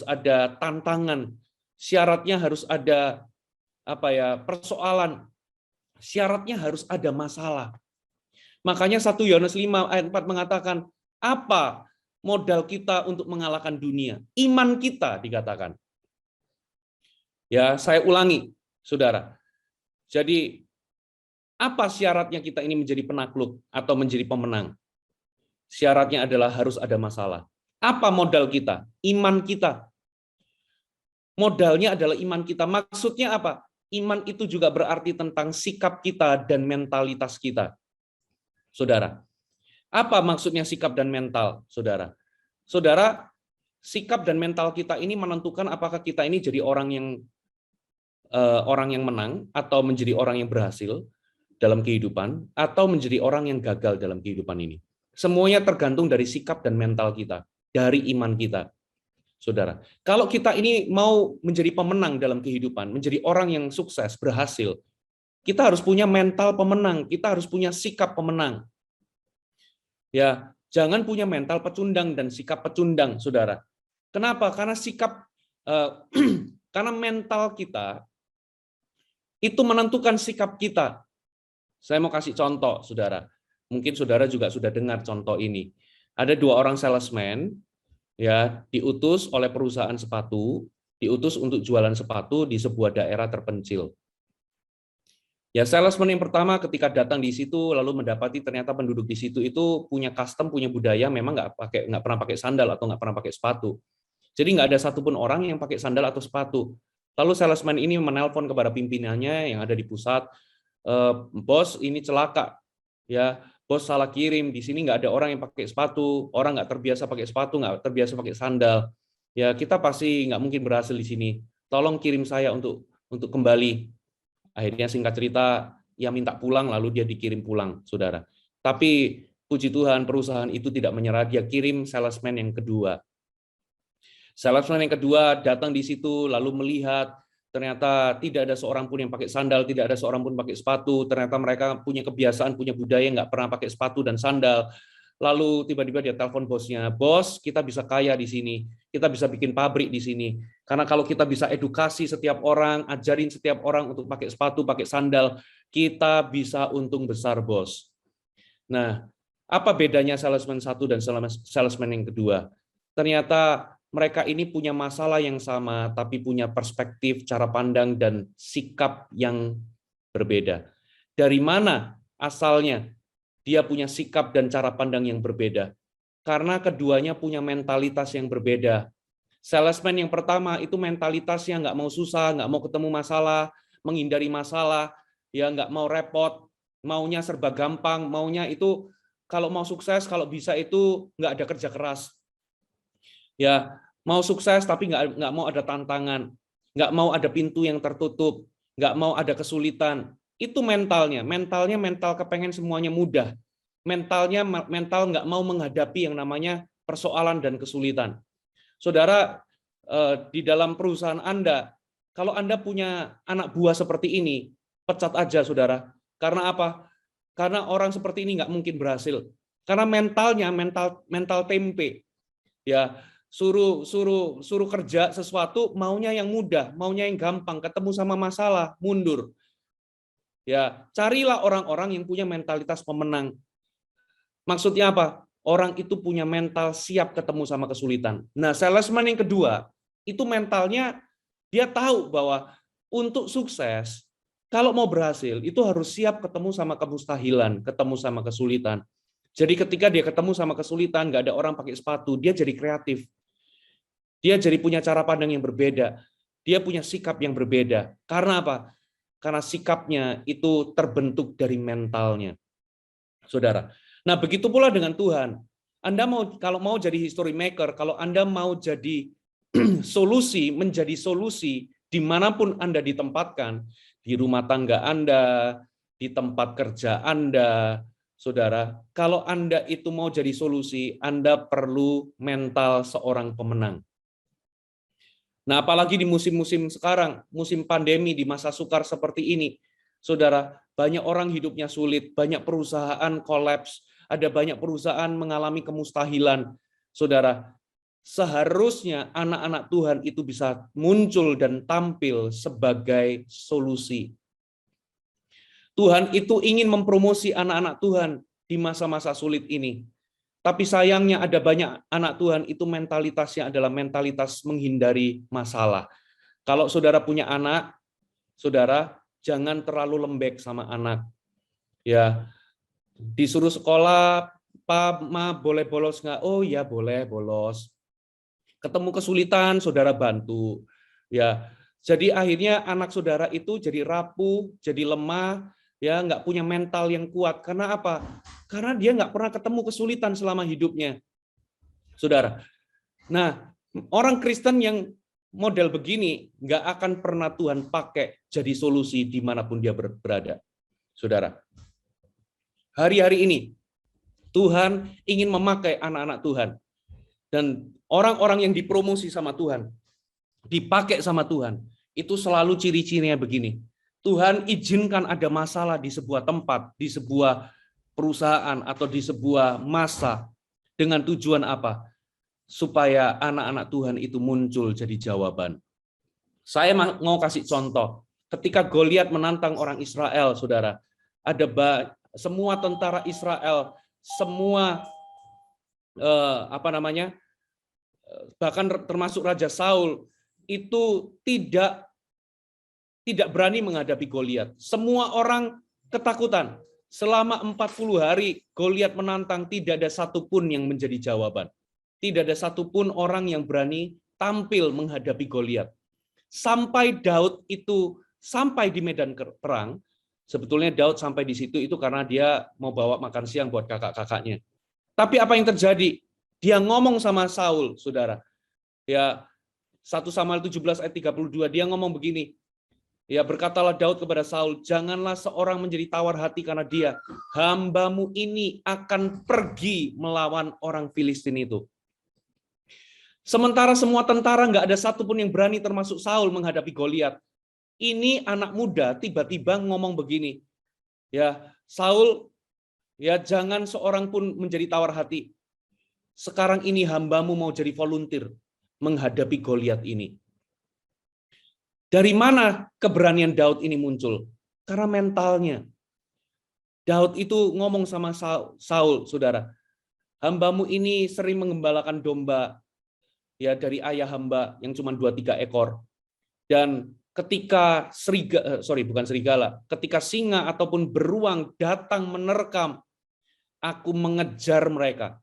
ada tantangan. Syaratnya harus ada persoalan. Syaratnya harus ada masalah. Makanya 1 Yohanes 5 ayat 4 mengatakan, apa modal kita untuk mengalahkan dunia? Iman kita dikatakan. Ya, saya ulangi, saudara. Jadi, apa syaratnya kita ini menjadi penakluk atau menjadi pemenang? Syaratnya adalah harus ada masalah. Apa modal kita? Iman kita. Modalnya adalah iman kita. Maksudnya apa? Iman itu juga berarti tentang sikap kita dan mentalitas kita. Saudara, apa maksudnya sikap dan mental, saudara? Saudara, sikap dan mental kita ini menentukan apakah kita ini jadi orang yang menang atau menjadi orang yang berhasil dalam kehidupan atau menjadi orang yang gagal dalam kehidupan ini. Semuanya tergantung dari sikap dan mental kita, dari iman kita. Saudara, kalau kita ini mau menjadi pemenang dalam kehidupan, menjadi orang yang sukses, berhasil, kita harus punya mental pemenang, kita harus punya sikap pemenang. Ya, jangan punya mental pecundang dan sikap pecundang, saudara. Kenapa? Karena karena mental kita itu menentukan sikap kita. Saya mau kasih contoh, saudara. Mungkin saudara juga sudah dengar contoh ini. Ada 2 orang salesman, ya, diutus oleh perusahaan sepatu, diutus untuk jualan sepatu di sebuah daerah terpencil. Ya, salesman yang pertama ketika datang di situ lalu mendapati ternyata penduduk di situ itu punya custom, punya budaya, memang nggak pernah pakai sandal atau nggak pernah pakai sepatu. Jadi nggak ada satupun orang yang pakai sandal atau sepatu. Lalu salesman ini menelpon kepada pimpinannya yang ada di pusat, bos ini celaka, ya, bos salah kirim, di sini nggak ada orang yang pakai sepatu, orang nggak terbiasa pakai sepatu, nggak terbiasa pakai sandal, ya kita pasti nggak mungkin berhasil di sini. Tolong kirim saya untuk kembali. Akhirnya singkat cerita, ia minta pulang, lalu dia dikirim pulang, saudara. Tapi puji Tuhan, perusahaan itu tidak menyerah, dia kirim salesman yang kedua. Salesman yang kedua datang di situ, lalu melihat ternyata tidak ada seorang pun yang pakai sandal, tidak ada seorang pun pakai sepatu. Ternyata mereka punya kebiasaan, punya budaya nggak pernah pakai sepatu dan sandal. Lalu tiba-tiba dia telepon bosnya, bos, kita bisa kaya di sini, kita bisa bikin pabrik di sini. Karena kalau kita bisa edukasi setiap orang, ajarin setiap orang untuk pakai sepatu, pakai sandal, kita bisa untung besar, bos. Nah, apa bedanya salesman 1 dan salesman yang kedua? Ternyata mereka ini punya masalah yang sama, tapi punya perspektif, cara pandang, dan sikap yang berbeda. Dari mana asalnya dia punya sikap dan cara pandang yang berbeda? Karena keduanya punya mentalitas yang berbeda. Salesman yang pertama itu mentalitasnya nggak mau susah, nggak mau ketemu masalah, menghindari masalah, ya nggak mau repot, maunya serba gampang, maunya itu kalau mau sukses, kalau bisa itu nggak ada kerja keras. Ya, mau sukses tapi nggak mau ada tantangan, nggak mau ada pintu yang tertutup, nggak mau ada kesulitan. Itu mentalnya mental kepengen semuanya mudah. Mentalnya mental nggak mau menghadapi yang namanya persoalan dan kesulitan. Saudara, di dalam perusahaan Anda, kalau Anda punya anak buah seperti ini, pecat aja, saudara. Karena apa? Karena orang seperti ini nggak mungkin berhasil. Karena mentalnya mental tempe. Ya, suruh kerja sesuatu maunya yang mudah, maunya yang gampang, ketemu sama masalah, mundur. Ya, carilah orang-orang yang punya mentalitas pemenang. Maksudnya apa? Orang itu punya mental siap ketemu sama kesulitan. Nah, salesman yang kedua, itu mentalnya dia tahu bahwa untuk sukses, kalau mau berhasil, itu harus siap ketemu sama kemustahilan, ketemu sama kesulitan. Jadi ketika dia ketemu sama kesulitan, nggak ada orang pakai sepatu, dia jadi kreatif. Dia jadi punya cara pandang yang berbeda. Dia punya sikap yang berbeda. Karena apa? Karena sikapnya itu terbentuk dari mentalnya. Saudara. Nah, begitu pula dengan Tuhan. Anda kalau mau jadi history maker, kalau Anda mau jadi menjadi solusi dimanapun Anda ditempatkan, di rumah tangga Anda, di tempat kerja Anda, saudara, kalau Anda itu mau jadi solusi, Anda perlu mental seorang pemenang. Nah, apalagi di musim-musim sekarang, musim pandemi, di masa sukar seperti ini, saudara, banyak orang hidupnya sulit, banyak perusahaan kolaps, ada banyak perusahaan mengalami kemustahilan. Saudara, seharusnya anak-anak Tuhan itu bisa muncul dan tampil sebagai solusi. Tuhan itu ingin mempromosi anak-anak Tuhan di masa-masa sulit ini. Tapi sayangnya ada banyak anak Tuhan itu mentalitasnya adalah mentalitas menghindari masalah. Kalau saudara punya anak, saudara jangan terlalu lembek sama anak. Ya, disuruh sekolah, Pak, Ma, boleh bolos nggak? Oh ya, boleh bolos. Ketemu kesulitan, saudara bantu. Ya, jadi akhirnya anak saudara itu jadi rapuh, jadi lemah, ya nggak punya mental yang kuat. Karena apa? Karena dia nggak pernah ketemu kesulitan selama hidupnya, saudara. Nah, orang Kristen yang model begini nggak akan pernah Tuhan pakai jadi solusi dimanapun dia berada, saudara. Hari-hari ini Tuhan ingin memakai anak-anak Tuhan. Dan orang-orang yang dipromosi sama Tuhan, dipakai sama Tuhan, itu selalu ciri-cirinya begini. Tuhan izinkan ada masalah di sebuah tempat, di sebuah perusahaan, atau di sebuah masa. Dengan tujuan apa? Supaya anak-anak Tuhan itu muncul jadi jawaban. Saya mau kasih contoh. Ketika Goliat menantang orang Israel, saudara, ada semua tentara Israel, semua bahkan termasuk Raja Saul itu tidak berani menghadapi Goliat. Semua orang ketakutan. Selama 40 hari Goliat menantang, tidak ada satupun yang menjadi jawaban. Tidak ada satupun orang yang berani tampil menghadapi Goliat. Sampai Daud itu sampai di medan perang. Sebetulnya Daud sampai di situ itu karena dia mau bawa makan siang buat kakak-kakaknya. Tapi apa yang terjadi? Dia ngomong sama Saul, saudara. Ya, 1 Samuel 17 ayat 32, dia ngomong begini. Ya, berkatalah Daud kepada Saul, janganlah seorang menjadi tawar hati karena dia, hambamu ini akan pergi melawan orang Filistin itu. Sementara semua tentara nggak ada satupun yang berani termasuk Saul menghadapi Goliat. Ini anak muda tiba-tiba ngomong begini, ya Saul, ya jangan seorang pun menjadi tawar hati. Sekarang ini hambamu mau jadi volunteer menghadapi Goliat ini. Dari mana keberanian Daud ini muncul? Karena mentalnya. Daud itu ngomong sama Saul, saudara, hambamu ini sering mengembalakan domba ya dari ayah hamba yang cuma 2-3 ekor. Dan ketika ketika singa ataupun beruang datang menerkam, aku mengejar mereka,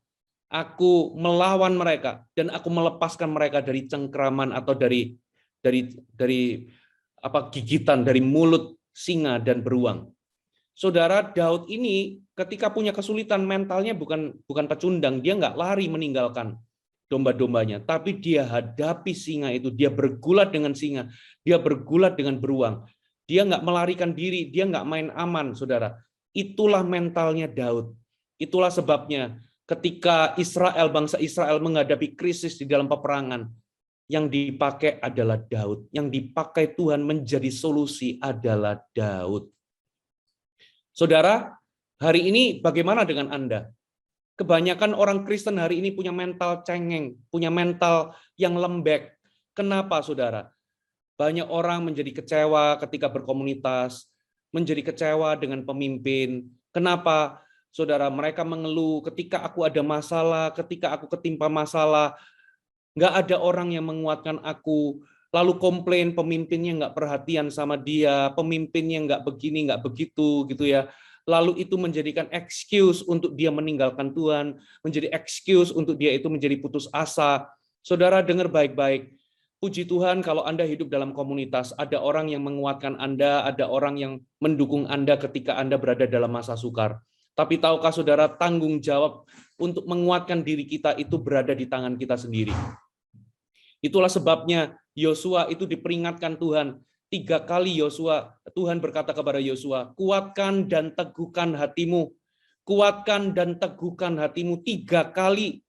aku melawan mereka, dan aku melepaskan mereka dari cengkraman atau dari gigitan dari mulut singa dan beruang. Saudara, Daud ini ketika punya kesulitan mentalnya bukan pecundang, dia nggak lari meninggalkan domba-dombanya, tapi dia hadapi singa itu, dia bergulat dengan singa, dia bergulat dengan beruang, dia nggak melarikan diri, dia nggak main aman, saudara. Itulah mentalnya Daud. Itulah sebabnya ketika bangsa Israel menghadapi krisis di dalam peperangan, yang dipakai adalah Daud, yang dipakai Tuhan menjadi solusi adalah Daud. Saudara, hari ini bagaimana dengan Anda? Kebanyakan orang Kristen hari ini punya mental cengeng, punya mental yang lembek. Kenapa, saudara? Banyak orang menjadi kecewa ketika berkomunitas, menjadi kecewa dengan pemimpin. Kenapa, saudara? Mereka mengeluh ketika aku ada masalah, ketika aku ketimpa masalah, nggak ada orang yang menguatkan aku. Lalu komplain pemimpinnya nggak perhatian sama dia, pemimpinnya nggak begini, nggak begitu, gitu ya. Lalu itu menjadikan excuse untuk dia meninggalkan Tuhan, menjadi excuse untuk dia itu menjadi putus asa. Saudara, dengar baik-baik. Puji Tuhan kalau Anda hidup dalam komunitas, ada orang yang menguatkan Anda, ada orang yang mendukung Anda ketika Anda berada dalam masa sukar. Tapi tahukah saudara, tanggung jawab untuk menguatkan diri kita itu berada di tangan kita sendiri. Itulah sebabnya Yosua itu diperingatkan Tuhan. 3 kali Tuhan berkata kepada Yosua, kuatkan dan teguhkan hatimu. Kuatkan dan teguhkan hatimu 3 kali.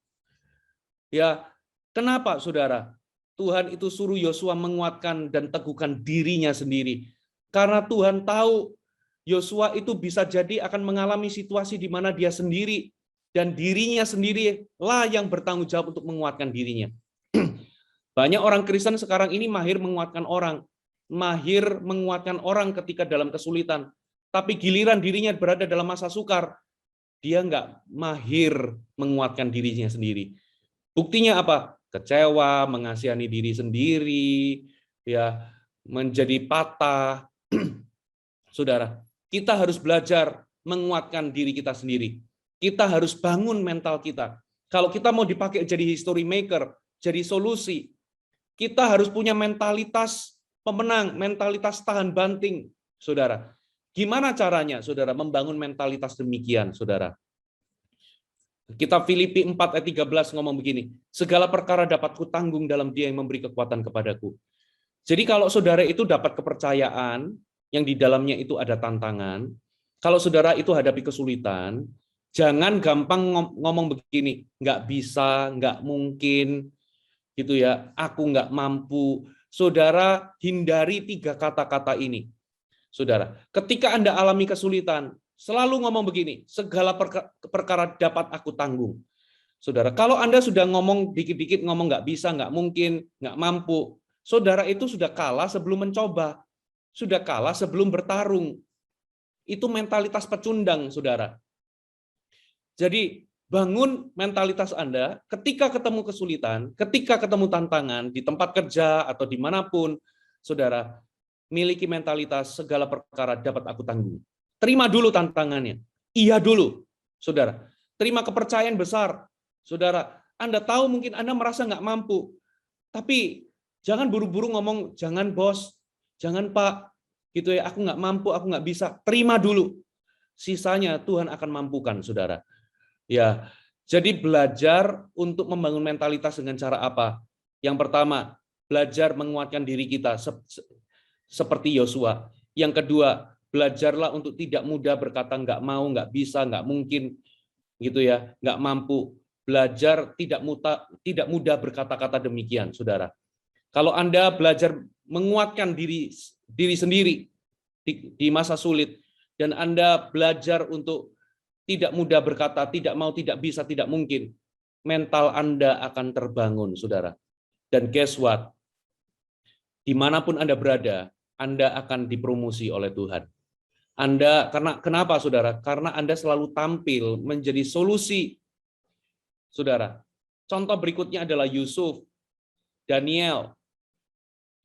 Ya, kenapa saudara? Tuhan itu suruh Yosua menguatkan dan teguhkan dirinya sendiri. Karena Tuhan tahu Yosua itu bisa jadi akan mengalami situasi di mana dia sendiri dan dirinya sendirilah yang bertanggung jawab untuk menguatkan dirinya. Banyak orang Kristen sekarang ini mahir menguatkan orang ketika dalam kesulitan. Tapi giliran dirinya berada dalam masa sukar, dia nggak mahir menguatkan dirinya sendiri. Buktinya apa? Kecewa, mengasihani diri sendiri, ya, menjadi patah. Saudara, kita harus belajar menguatkan diri kita sendiri. Kita harus bangun mental kita. Kalau kita mau dipakai jadi history maker, jadi solusi, kita harus punya mentalitas pemenang, mentalitas tahan banting, saudara. Gimana caranya, saudara, membangun mentalitas demikian, saudara? Kita Filipi 4 ayat 13 ngomong begini, segala perkara dapat kutanggung dalam Dia yang memberi kekuatan kepadaku. Jadi kalau saudara itu dapat kepercayaan, yang di dalamnya itu ada tantangan, kalau saudara itu hadapi kesulitan, jangan gampang ngomong begini, nggak bisa, nggak mungkin, gitu ya, aku nggak mampu. Saudara, hindari 3 kata-kata ini. Saudara, ketika Anda alami kesulitan, selalu ngomong begini, segala perkara dapat aku tanggung. Saudara, kalau Anda sudah ngomong dikit-dikit, ngomong nggak bisa, nggak mungkin, nggak mampu, saudara itu sudah kalah sebelum mencoba, sudah kalah sebelum bertarung. Itu mentalitas pecundang, saudara. Jadi, bangun mentalitas Anda ketika ketemu kesulitan, ketika ketemu tantangan di tempat kerja atau dimanapun, saudara, miliki mentalitas segala perkara dapat aku tanggung. Terima dulu tantangannya. Iya dulu, saudara. Terima kepercayaan besar, saudara. Anda tahu mungkin Anda merasa nggak mampu, tapi jangan buru-buru ngomong, jangan bos, jangan pak, gitu ya. Aku nggak mampu, aku nggak bisa. Terima dulu. Sisanya Tuhan akan mampukan, saudara. Ya, jadi belajar untuk membangun mentalitas dengan cara apa? Yang pertama, belajar menguatkan diri kita seperti Yosua. Yang kedua, belajarlah untuk tidak mudah berkata nggak mau, nggak bisa, nggak mungkin, gitu ya, nggak mampu. Belajar tidak mudah berkata-kata demikian, saudara. Kalau Anda belajar menguatkan diri sendiri di masa sulit, dan Anda belajar untuk tidak mudah berkata, tidak mau, tidak bisa, tidak mungkin, mental Anda akan terbangun, saudara. Dan guess what? Dimanapun Anda berada, Anda akan dipromosi oleh Tuhan. Kenapa, saudara? Karena Anda selalu tampil menjadi solusi, saudara. Contoh berikutnya adalah Yusuf, Daniel,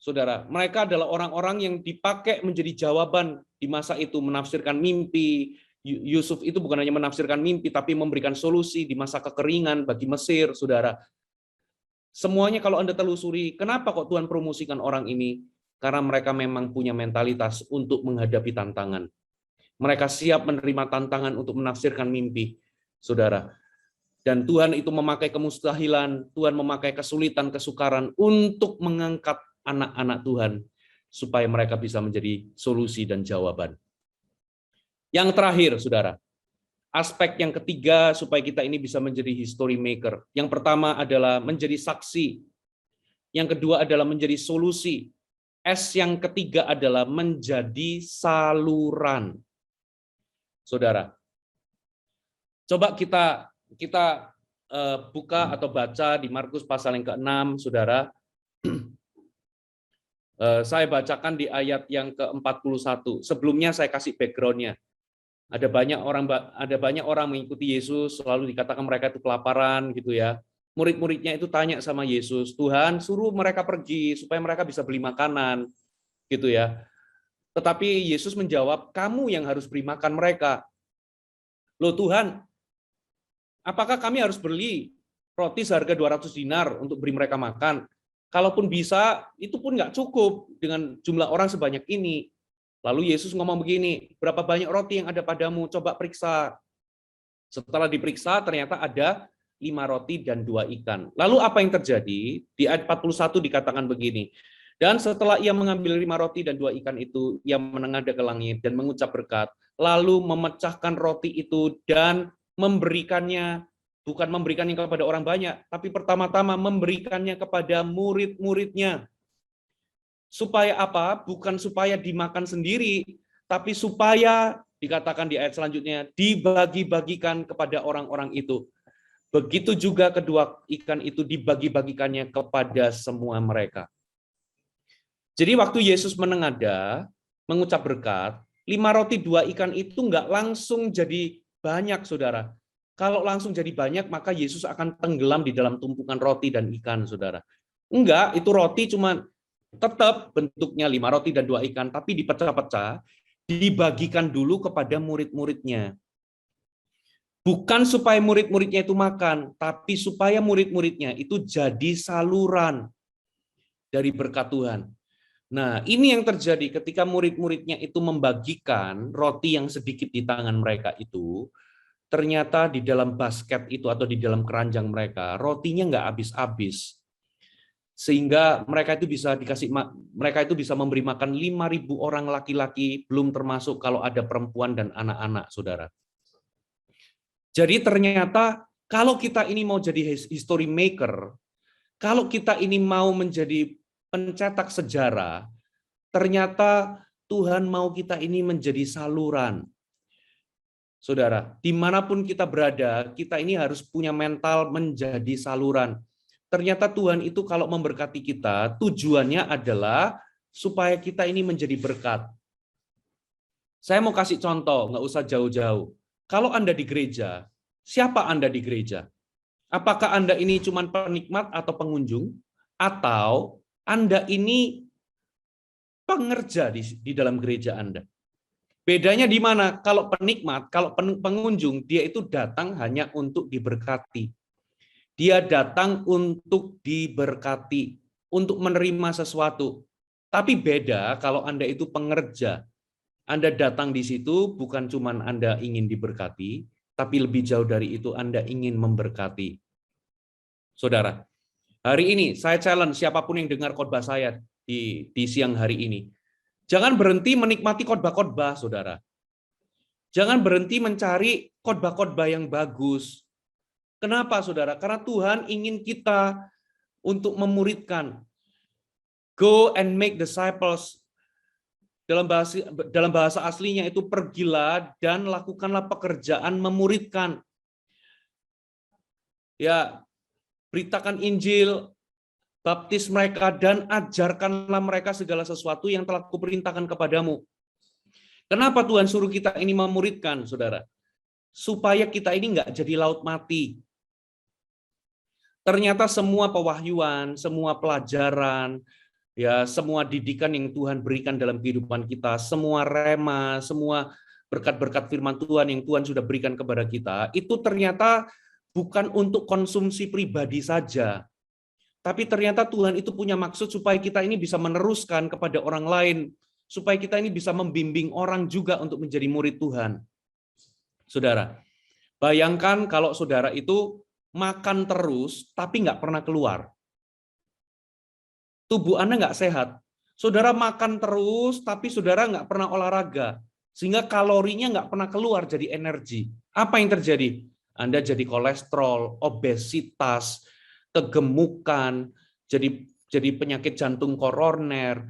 saudara. Mereka adalah orang-orang yang dipakai menjadi jawaban di masa itu, menafsirkan mimpi. Yusuf itu bukan hanya menafsirkan mimpi, tapi memberikan solusi di masa kekeringan bagi Mesir, saudara. Semuanya kalau Anda telusuri, kenapa kok Tuhan promosikan orang ini? karena mereka memang punya mentalitas untuk menghadapi tantangan. Mereka siap menerima tantangan untuk menafsirkan mimpi, saudara. Dan Tuhan itu memakai kemustahilan, Tuhan memakai kesulitan, kesukaran untuk mengangkat anak-anak Tuhan, supaya mereka bisa menjadi solusi dan jawaban. Yang terakhir, saudara, aspek yang ketiga supaya kita ini bisa menjadi history maker. Yang pertama adalah menjadi saksi. Yang kedua adalah menjadi solusi. S yang ketiga adalah menjadi saluran. Saudara, coba kita buka atau baca di Markus pasal yang ke-6, saudara. Saya bacakan di ayat yang ke-41. Sebelumnya saya kasih background-nya. Ada banyak orang mengikuti Yesus, selalu dikatakan mereka itu kelaparan gitu ya. Murid-muridnya itu tanya sama Yesus, Tuhan suruh mereka pergi supaya mereka bisa beli makanan gitu ya. Tetapi Yesus menjawab, kamu yang harus beri makan mereka. Loh Tuhan, apakah kami harus beli roti seharga 200 dinar untuk beri mereka makan? Kalaupun bisa, itu pun nggak cukup dengan jumlah orang sebanyak ini. Lalu Yesus ngomong begini, berapa banyak roti yang ada padamu? Coba periksa. Setelah diperiksa, ternyata ada 5 roti dan 2 ikan. Lalu apa yang terjadi? Di ayat 41 dikatakan begini, dan setelah ia mengambil 5 roti dan 2 ikan itu, ia menengadah ke langit dan mengucap berkat, lalu memecahkan roti itu dan memberikannya, bukan memberikannya kepada orang banyak, tapi pertama-tama memberikannya kepada murid-muridnya. Supaya apa? Bukan supaya dimakan sendiri, tapi supaya, dikatakan di ayat selanjutnya, dibagi-bagikan kepada orang-orang itu. Begitu juga kedua ikan itu dibagi-bagikannya kepada semua mereka. Jadi waktu Yesus menengadah, mengucap berkat, 5 roti 2 ikan itu nggak langsung jadi banyak, saudara. Kalau langsung jadi banyak, maka Yesus akan tenggelam di dalam tumpukan roti dan ikan, saudara. Enggak, itu roti cuma tetap bentuknya 5 roti dan 2 ikan, tapi dipecah-pecah, dibagikan dulu kepada murid-muridnya. Bukan supaya murid-muridnya itu makan, tapi supaya murid-muridnya itu jadi saluran dari berkat Tuhan. Nah, ini yang terjadi ketika murid-muridnya itu membagikan roti yang sedikit di tangan mereka itu, ternyata di dalam basket itu atau di dalam keranjang mereka, rotinya nggak habis-habis. Sehingga mereka itu bisa memberi makan 5.000 orang laki-laki, belum termasuk kalau ada perempuan dan anak-anak, saudara. Jadi ternyata kalau kita ini mau jadi history maker, kalau kita ini mau menjadi pencetak sejarah, ternyata Tuhan mau kita ini menjadi saluran. Saudara, dimanapun kita berada, kita ini harus punya mental menjadi saluran. Ternyata Tuhan itu kalau memberkati kita, tujuannya adalah supaya kita ini menjadi berkat. Saya mau kasih contoh, nggak usah jauh-jauh. Kalau Anda di gereja, siapa Anda di gereja? Apakah Anda ini cuma penikmat atau pengunjung? Atau Anda ini pengerja di dalam gereja Anda? Bedanya di mana? Kalau penikmat, kalau pengunjung, dia itu datang hanya untuk diberkati. Dia datang untuk diberkati, untuk menerima sesuatu. Tapi beda kalau Anda itu pengerja. Anda datang di situ bukan cuma Anda ingin diberkati, tapi lebih jauh dari itu Anda ingin memberkati. Saudara, hari ini saya challenge siapapun yang dengar khotbah saya di siang hari ini. Jangan berhenti menikmati khotbah-khotbah, saudara. Jangan berhenti mencari khotbah-khotbah yang bagus. Kenapa, saudara? Karena Tuhan ingin kita untuk memuridkan. Go and make disciples. Dalam bahasa aslinya itu pergilah dan lakukanlah pekerjaan memuridkan. Ya, beritakan Injil, baptis mereka dan ajarkanlah mereka segala sesuatu yang telah kuperintahkan kepadamu. Kenapa Tuhan suruh kita ini memuridkan, saudara? Supaya kita ini nggak jadi laut mati. Ternyata semua pewahyuan, semua pelajaran, ya semua didikan yang Tuhan berikan dalam kehidupan kita, semua rema, semua berkat-berkat firman Tuhan yang Tuhan sudah berikan kepada kita, itu ternyata bukan untuk konsumsi pribadi saja, Tapi ternyata Tuhan itu punya maksud supaya kita ini bisa meneruskan kepada orang lain, supaya kita ini bisa membimbing orang juga untuk menjadi murid Tuhan. Saudara, bayangkan kalau saudara itu makan terus tapi nggak pernah keluar. Tubuh Anda nggak sehat. Saudara makan terus tapi saudara nggak pernah olahraga, sehingga kalorinya nggak pernah keluar jadi energi. Apa yang terjadi? Anda jadi kolesterol, obesitas, kegemukan, jadi penyakit jantung koroner.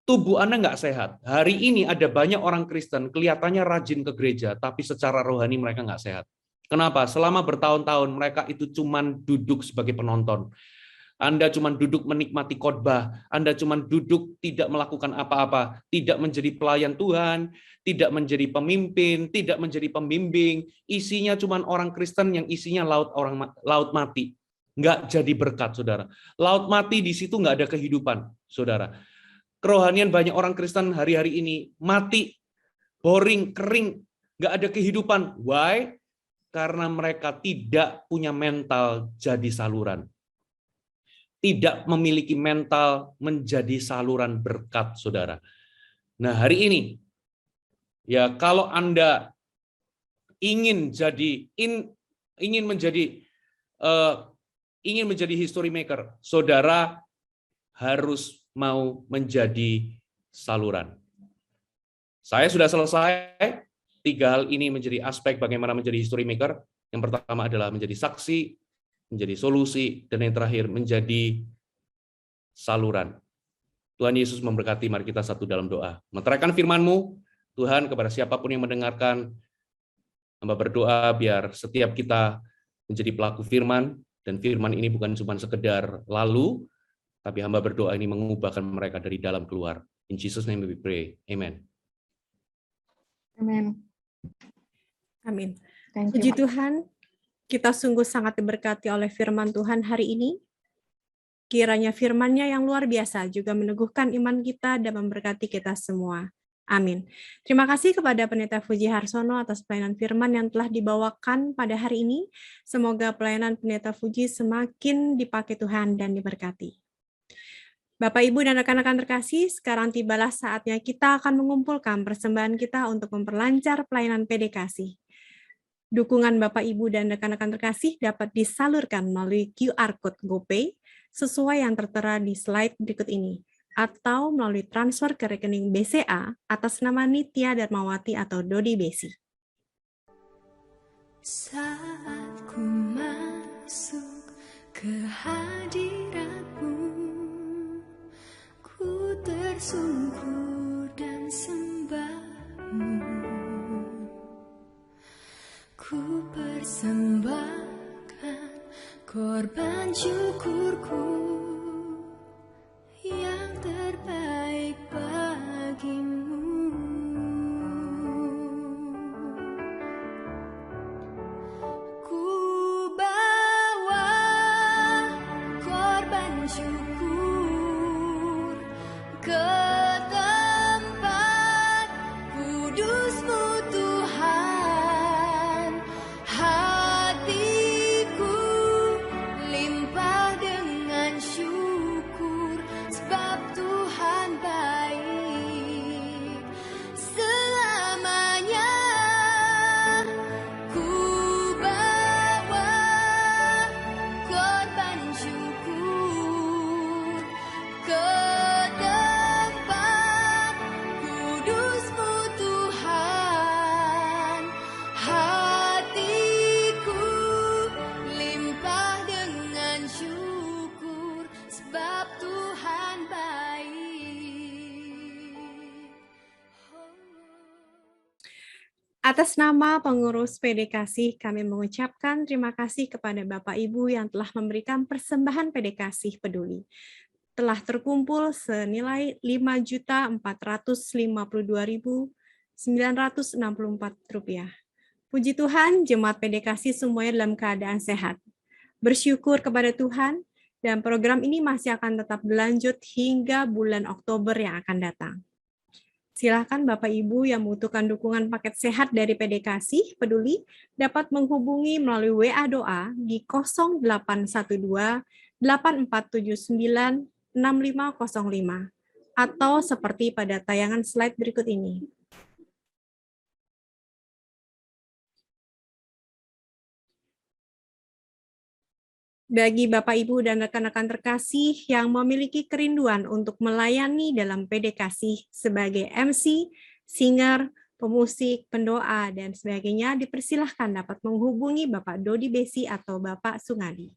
Tubuh Anda nggak sehat. Hari ini ada banyak orang Kristen kelihatannya rajin ke gereja, tapi secara rohani mereka nggak sehat. Kenapa? Selama bertahun-tahun mereka itu cuman duduk sebagai penonton. Anda cuman duduk menikmati khotbah, Anda cuman duduk tidak melakukan apa-apa, tidak menjadi pelayan Tuhan, tidak menjadi pemimpin, tidak menjadi pembimbing, isinya cuman orang Kristen yang isinya laut mati. Nggak jadi berkat, saudara. Laut mati di situ nggak ada kehidupan, saudara. Kerohanian banyak orang Kristen hari-hari ini mati, boring, kering, nggak ada kehidupan. Why? Karena mereka tidak punya mental jadi saluran. Tidak memiliki mental menjadi saluran berkat, saudara. Nah, hari ini, ya kalau Anda ingin menjadi history maker, saudara harus mau menjadi saluran. Saya sudah selesai. 3 hal ini menjadi aspek bagaimana menjadi history maker. Yang pertama adalah menjadi saksi, menjadi solusi, dan yang terakhir menjadi saluran. Tuhan Yesus memberkati, mari kita satu dalam doa. Meteraikan firman-Mu, Tuhan, kepada siapapun yang mendengarkan, hamba berdoa biar setiap kita menjadi pelaku firman, dan firman ini bukan cuma sekedar lalu, tapi hamba berdoa ini mengubahkan mereka dari dalam keluar. In Jesus' name we pray. Amen. Amin. Amin. Thank Puji you. Tuhan, kita sungguh sangat diberkati oleh firman Tuhan hari ini. Kiranya firman-Nya yang luar biasa juga meneguhkan iman kita dan memberkati kita semua. Amin. Terima kasih kepada Pendeta Fuji Harsono atas pelayanan firman yang telah dibawakan pada hari ini. Semoga pelayanan Pendeta Fuji semakin dipakai Tuhan dan diberkati. Bapak, Ibu, dan rekan-rekan terkasih, sekarang tibalah saatnya kita akan mengumpulkan persembahan kita untuk memperlancar pelayanan PDKasih. Dukungan Bapak, Ibu, dan rekan-rekan terkasih dapat disalurkan melalui QR Code GoPay sesuai yang tertera di slide berikut ini, atau melalui transfer ke rekening BCA atas nama Nitya Darmawati atau Dodi Besi. Saat ku masuk ke hadirat-Mu, ku tersungkur dan sembah-Mu. Ku persembahkan korban syukurku yang terbaik bagi-Mu. Ku bawa korban syukur ke tempat kudus-Mu, Tuhan. Hatiku limpah dengan syukur, sebab Tuhan baik selamanya. Ku bawa korban syukur ke tempat kudus-Mu, Tuhan. Hatiku limpah dengan syukur, sebab Tuhan baik. Atas nama pengurus PDKasih, kami mengucapkan terima kasih kepada Bapak Ibu yang telah memberikan persembahan PDKasih Peduli. Telah terkumpul senilai Rp5.452.964. Puji Tuhan, jemaat PDKasih semuanya dalam keadaan sehat. Bersyukur kepada Tuhan, dan program ini masih akan tetap berlanjut hingga bulan Oktober yang akan datang. Silakan Bapak Ibu yang membutuhkan dukungan paket sehat dari PDKasih Peduli dapat menghubungi melalui WA Doa di 0812 84796505 atau seperti pada tayangan slide berikut ini. Bagi Bapak, Ibu, dan rekan-rekan terkasih yang memiliki kerinduan untuk melayani dalam PD Kasih sebagai MC, singer, pemusik, pendoa, dan sebagainya, dipersilahkan dapat menghubungi Bapak Dodi Besi atau Bapak Sungadi.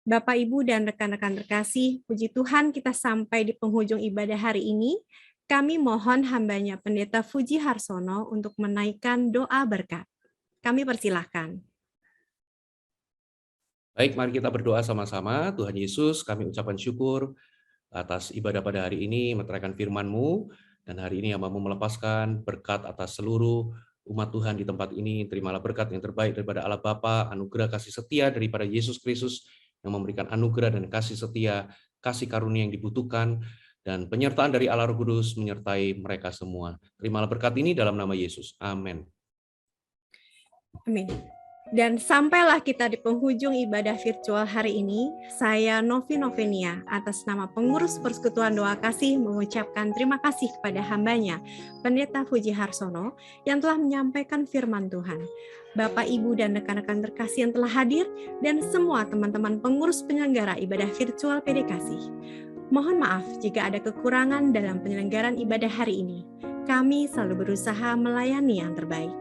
Bapak, Ibu, dan rekan-rekan terkasih, puji Tuhan kita sampai di penghujung ibadah hari ini. Kami mohon hambanya Pendeta Fuji Harsono untuk menaikkan doa berkat. Kami persilahkan. Baik, mari kita berdoa sama-sama. Tuhan Yesus, kami ucapkan syukur atas ibadah pada hari ini, meteraikan firman-Mu, dan hari ini yang mau melepaskan berkat atas seluruh umat Tuhan di tempat ini. Terimalah berkat yang terbaik daripada Allah Bapa, anugerah kasih setia daripada Yesus Kristus yang memberikan anugerah dan kasih setia, kasih karunia yang dibutuhkan, dan penyertaan dari Allah Roh Kudus menyertai mereka semua. Terimalah berkat ini dalam nama Yesus. Amin. Amin. Dan sampailah kita di penghujung ibadah virtual hari ini. Saya Novi Novenia atas nama pengurus Persekutuan Doa Kasih mengucapkan terima kasih kepada hambanya Pendeta Fuji Harsono yang telah menyampaikan firman Tuhan. Bapak, Ibu, dan rekan-rekan terkasih yang telah hadir, dan semua teman-teman pengurus penyelenggara ibadah virtual PD Kasih. Mohon maaf jika ada kekurangan dalam penyelenggaraan ibadah hari ini. Kami selalu berusaha melayani yang terbaik.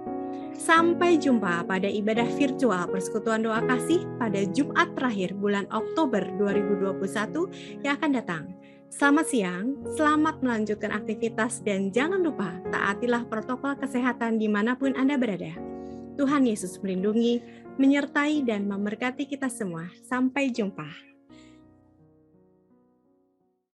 Sampai jumpa pada ibadah virtual Persekutuan Doa Kasih pada Jumat terakhir bulan Oktober 2021 yang akan datang. Selamat siang, selamat melanjutkan aktivitas, dan jangan lupa taatilah protokol kesehatan dimanapun Anda berada. Tuhan Yesus melindungi, menyertai, dan memberkati kita semua. Sampai jumpa.